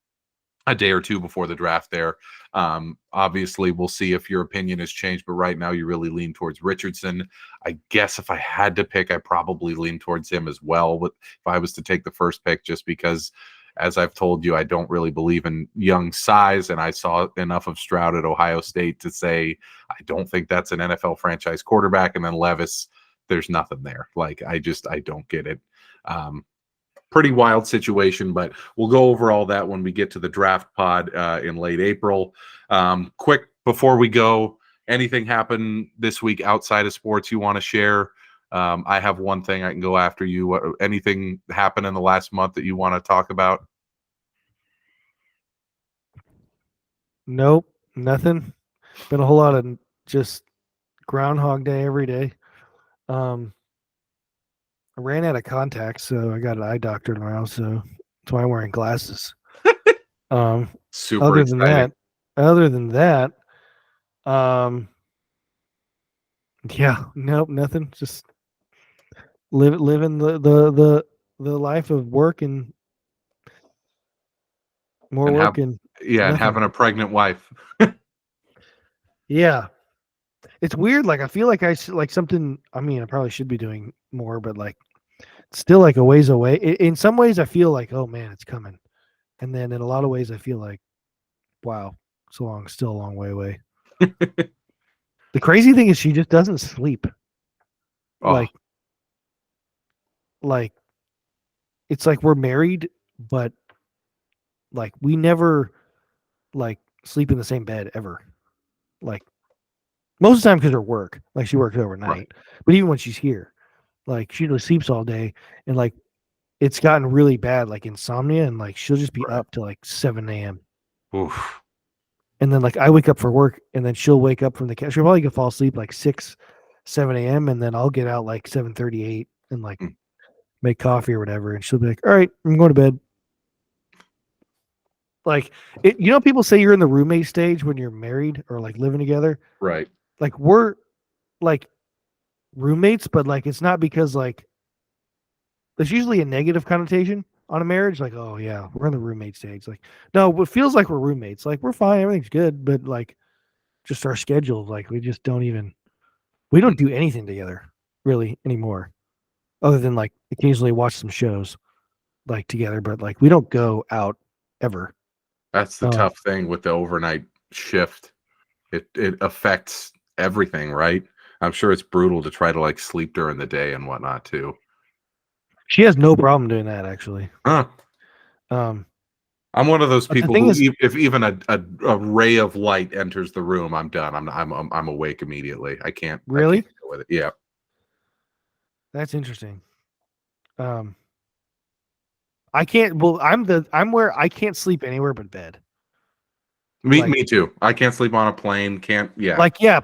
a day or two before the draft there. Obviously, we'll see if your opinion has changed, but right now you really lean towards Richardson. I guess if I had to pick, I probably lean towards him as well. But if I was to take the first pick, just because, as I've told you, I don't really believe in young size, and I saw enough of Stroud at Ohio State to say I don't think that's an NFL franchise quarterback. And then Levis, there's nothing there. Like I don't get it. Pretty wild situation, but we'll go over all that when we get to the draft pod in late April. Quick before we go, anything happen this week outside of sports you want to share? I have one thing I can go after you. Anything happen in the last month that you want to talk about? Nope, nothing. Been a whole lot of just Groundhog Day every day. I ran out of contacts, so I got an eye doctor tomorrow, so that's why I'm wearing glasses. Super other exciting. than that, yeah, nope, nothing. Just living the life of work and more and work and and having a pregnant wife. Yeah. It's weird. Like, I feel like I something. I mean, I probably should be doing more, but like, still like a ways away. In some ways, I feel like, oh man, it's coming, and then in a lot of ways, I feel like, wow, still a long way away. The crazy thing is, she just doesn't sleep. Oh. Like, it's like we're married, but like we never like sleep in the same bed ever. Like most of the time because her work, like she works overnight. Right. But even when she's here, like she usually sleeps all day, and like it's gotten really bad, like insomnia, and like she'll just be up to like 7 a.m. Oof. And then like I wake up for work, and then she'll wake up from the couch. She'll probably fall asleep like 6, 7 a.m. and then I'll get out like 7:38 and like make coffee or whatever, and she'll be like, "All right, I'm going to bed." Like people say you're in the roommate stage when you're married or like living together, right? Like we're like roommates, but like it's not because like there's usually a negative connotation on a marriage. Like, oh yeah, we're in the roommate stage. Like, no, it feels like we're roommates. Like we're fine, everything's good, but like just our schedules, like we don't do anything together really anymore, other than like occasionally watch some shows like together. But like we don't go out ever. That's the tough thing with the overnight shift. It affects everything, right? I'm sure it's brutal to try to like sleep during the day and whatnot too. She has no problem doing that, actually. I'm one of those people who, if even a ray of light enters the room, I'm done. I'm awake immediately. I can't really I can't deal with it. Yeah, that's interesting. I can't. Well, I'm where I can't sleep anywhere but bed. Me too. I can't sleep on a plane. Plane, can't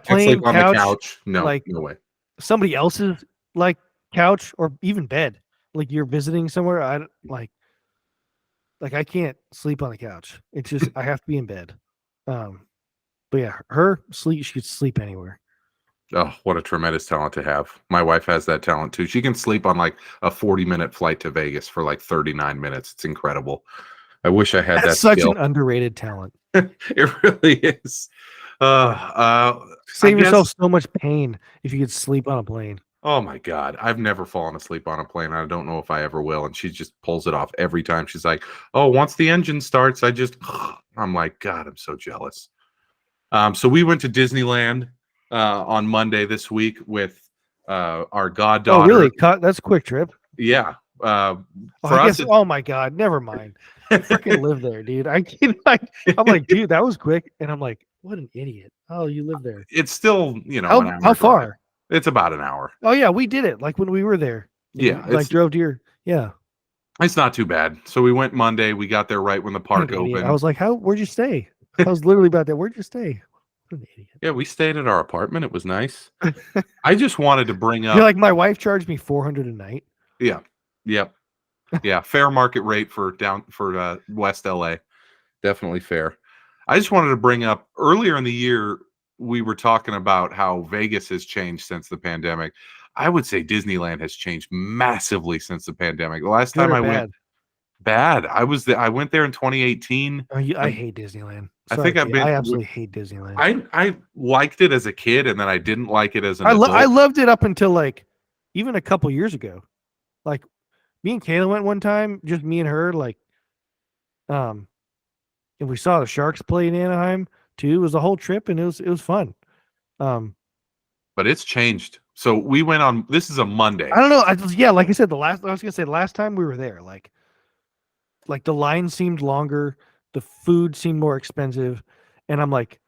sleep on the couch. No, no way. Somebody else's like couch or even bed. Like you're visiting somewhere. I like I can't sleep on the couch. It's just I have to be in bed. But yeah, she could sleep anywhere. Oh, what a tremendous talent to have. My wife has that talent too. She can sleep on like a 40-minute flight to Vegas for like 39 minutes. It's incredible. I wish I had that. That's such an underrated talent. It really is. Save yourself so much pain if you could sleep on a plane. Oh my God. I've never fallen asleep on a plane. I don't know if I ever will. And she just pulls it off every time. She's like, oh, once the engine starts, I'm like, God, I'm so jealous. So we went to Disneyland on Monday this week with our goddaughter. Oh, really? That's a quick trip. Yeah. For us, oh my God, never mind. I freaking live there, dude. I'm like, dude, that was quick. And I'm like, what an idiot. Oh, you live there. It's still, an hour How far? drive. It's about an hour. Oh yeah, we did it like when we were there. Yeah. Like drove to your, yeah. It's not too bad. So we went Monday. We got there right when the park opened. I was like, where'd you stay? I was literally about that. Where'd you stay? What an idiot. Yeah, we stayed at our apartment. It was nice. I just wanted to bring up. You're like, my wife charged me $400 a night. Yeah. Yep. Yeah. Fair market rate for West LA. Definitely fair. I just wanted to bring up earlier in the year, we were talking about how Vegas has changed since the pandemic. I would say Disneyland has changed massively since the pandemic. The last time I went, bad. I went there in 2018. I hate Disneyland. Sorry, I absolutely hate Disneyland. I liked it as a kid, and then I didn't like it as an adult. I loved it up until like even a couple years ago. Like me and Kayla went one time, just me and her. Like, and we saw the Sharks play in Anaheim too. It was a whole trip, and it was fun. But it's changed. So we went on. This is a Monday. I don't know. Like I said, the last time we were there, like the line seemed longer, the food seemed more expensive, and I'm like,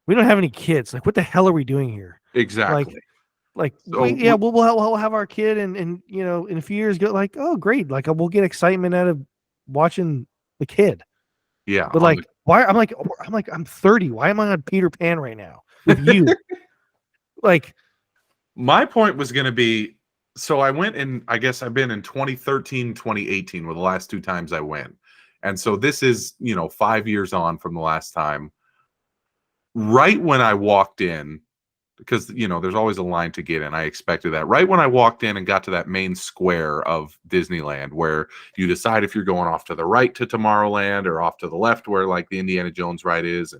we don't have any kids. Like, what the hell are we doing here? Exactly. We'll have our kid, and in a few years, go like, oh great, like we'll get excitement out of watching the kid. Yeah, but like, why? I'm like, I'm 30. Why am I on Peter Pan right now with you? Like, my point was going to be, so I went in, I guess I've been in 2013, 2018 were the last two times I went. And so this is, 5 years on from the last time. Right when I walked in, because, there's always a line to get in. I expected that. Right when I walked in and got to that main square of Disneyland, where you decide if you're going off to the right to Tomorrowland or off to the left where like the Indiana Jones ride is,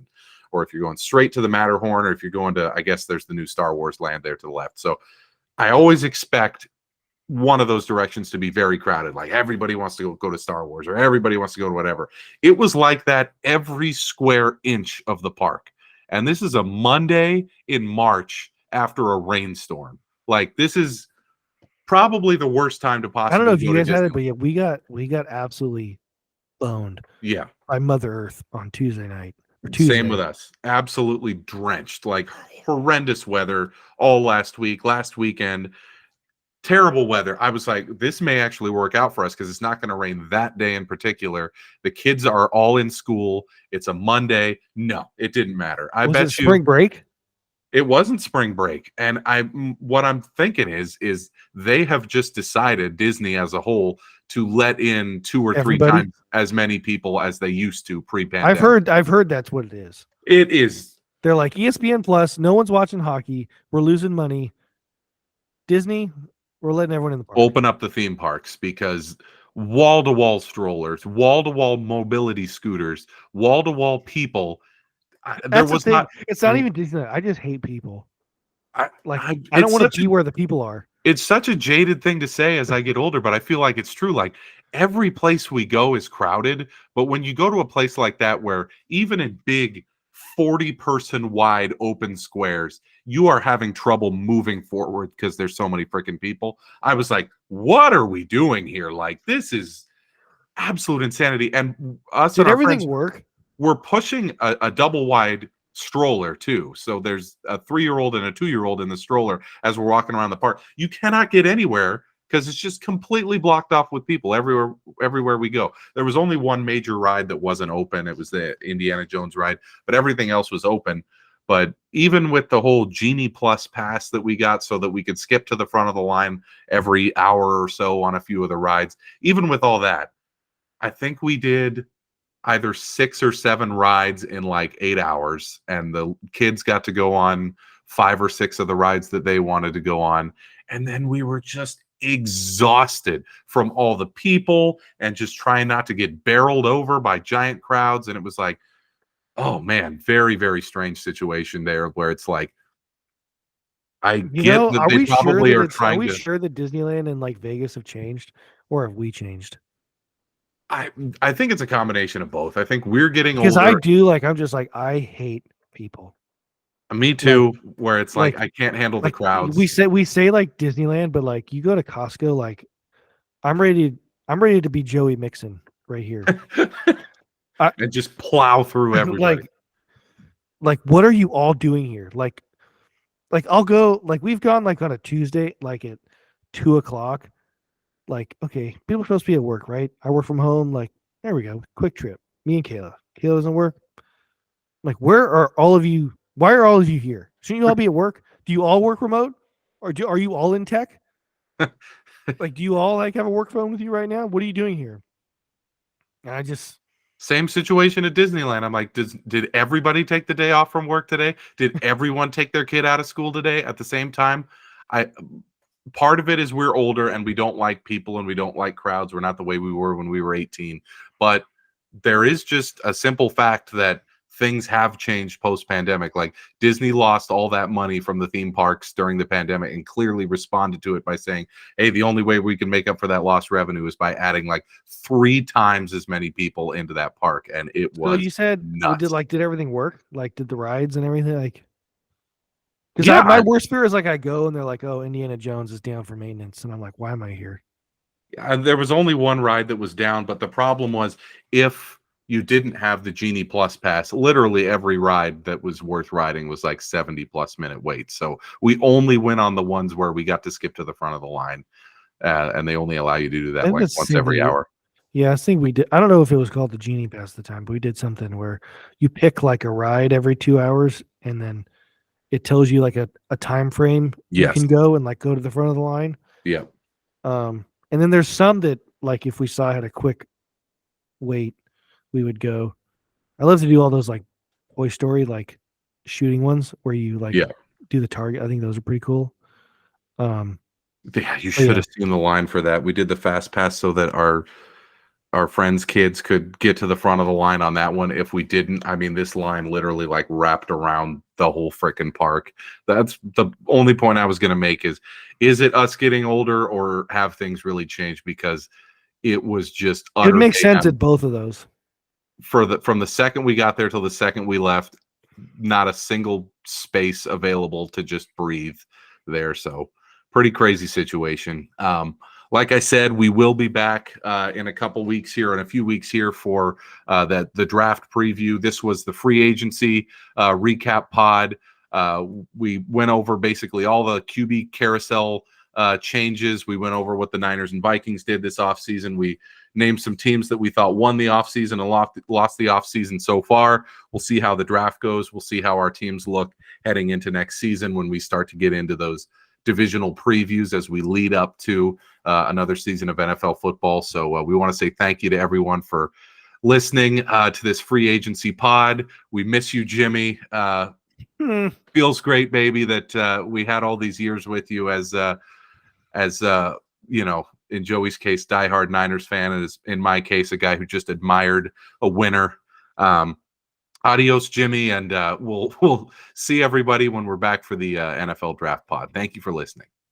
or if you're going straight to the Matterhorn, or if you're going to, I guess there's the new Star Wars land there to the left. So I always expect one of those directions to be very crowded. Like everybody wants to go to Star Wars, or everybody wants to go to whatever. It was like that every square inch of the park. And this is a Monday in March after a rainstorm. Like, this is probably the worst time to possibly. I don't know if you guys had it, but yeah, we got absolutely boned. Yeah, by Mother Earth on Tuesday night. Same with us. Absolutely drenched, like horrendous weather all last weekend. Terrible weather. I was like, this may actually work out for us because it's not going to rain that day in particular. The kids are all in school. It's a Monday. No, it didn't matter. I bet you spring break. It wasn't spring break. And what I'm thinking is they have just decided, Disney as a whole, to let in 2 or 3 times as many people as they used to pre-pandemic. I've heard that's what it is. It is. They're like, ESPN Plus, no one's watching hockey. We're losing money. Disney, we're letting everyone in the park. Open up the theme parks, because wall-to-wall strollers, wall-to-wall mobility scooters, wall-to-wall people. It's not even Disney. I just hate people. I don't want to be where the people are. It's such a jaded thing to say as I get older, but I feel like it's true. Like, every place we go is crowded, but when you go to a place like that, where even in big 40-person wide open squares, you are having trouble moving forward because there's so many freaking people. I was like, what are we doing here? Like, this is absolute insanity. And us Did and our everything friends, work? We're pushing a double wide stroller too. So there's a 3-year-old and a 2-year-old in the stroller as we're walking around the park. You cannot get anywhere because it's just completely blocked off with people everywhere we go. There was only one major ride that wasn't open. It was the Indiana Jones ride, but everything else was open. But even with the whole Genie Plus pass that we got so that we could skip to the front of the line every hour or so on a few of the rides, even with all that, I think we did either 6 or 7 rides in like 8 hours, and the kids got to go on 5 or 6 of the rides that they wanted to go on. And then we were just exhausted from all the people and just trying not to get barreled over by giant crowds. And it was like, oh man, very, very strange situation there, where it's like, I get that they probably are trying to. Are we sure that Disneyland and like Vegas have changed, or have we changed? I think it's a combination of both. I think we're getting older. Because I'm just like, I hate people. Me too, where it's like I can't handle the crowds. We say like Disneyland, but like you go to Costco, like I'm ready to be Joey Mixon right here. And just plow through everybody. Like what are you all doing here? Like I'll go, like we've gone like on a Tuesday, like at 2:00. Like, okay, people are supposed to be at work, right? I work from home. Like, there we go. Quick trip. Me and Kayla. Kayla doesn't work. Like, where are all of you? Why are all of you here? Shouldn't you all be at work? Do you all work remote? Or are you all in tech? Like, do you all like have a work phone with you right now? What are you doing here? And I just Same situation at Disneyland. I'm like, did everybody take the day off from work today? Did everyone take their kid out of school today at the same time? Part of it is we're older and we don't like people and we don't like crowds. We're not the way we were when we were 18. But there is just a simple fact that things have changed post-pandemic. Like Disney lost all that money from the theme parks during the pandemic and clearly responded to it by saying, hey, the only way we can make up for that lost revenue is by adding like 3 times as many people into that park. And it was so you said, nuts. did everything work? Like, did the rides and everything, like, because my worst fear is like I go and they're like, oh, Indiana Jones is down for maintenance. And I'm like, why am I here? There was only one ride that was down, but the problem was if you didn't have the Genie Plus pass, literally every ride that was worth riding was like 70+ minute wait. So we only went on the ones where we got to skip to the front of the line, and they only allow you to do that like once every hour. Yeah, I think we did. I don't know if it was called the Genie Pass at the time, but we did something where you pick like a ride every 2 hours, and then it tells you like a time frame you can go and like go to the front of the line. Yeah. And then there's some that like if we saw I had a quick wait, we would go. I love to do all those like Toy Story like shooting ones where you like do the target. I think those are pretty cool. Yeah, you should have seen the line for that. We did the fast pass so that our friends' kids could get to the front of the line on that one. If we didn't, I mean, this line literally like wrapped around the whole freaking park. That's the only point I was going to make is it us getting older or have things really changed? Because it was just utter. It makes sense at both of those. From the second we got there till the second we left, not a single space available to just breathe there. So pretty crazy situation. Like I said, we will be back in a couple weeks here, in a few weeks here for the draft preview. This was the free agency recap pod. We went over basically all the QB carousel changes. We went over what the Niners and Vikings did this offseason. We named some teams that we thought won the offseason and lost the offseason so far. We'll see how the draft goes. We'll see how our teams look heading into next season when we start to get into those divisional previews as we lead up to another season of NFL football. So we want to say thank you to everyone for listening to this free agency pod. We miss you, Jimmy. Feels great, baby, that we had all these years with you as you know, in Joey's case, diehard Niners fan, and in my case, a guy who just admired a winner. Adios, Jimmy, and we'll see everybody when we're back for the NFL Draft Pod. Thank you for listening.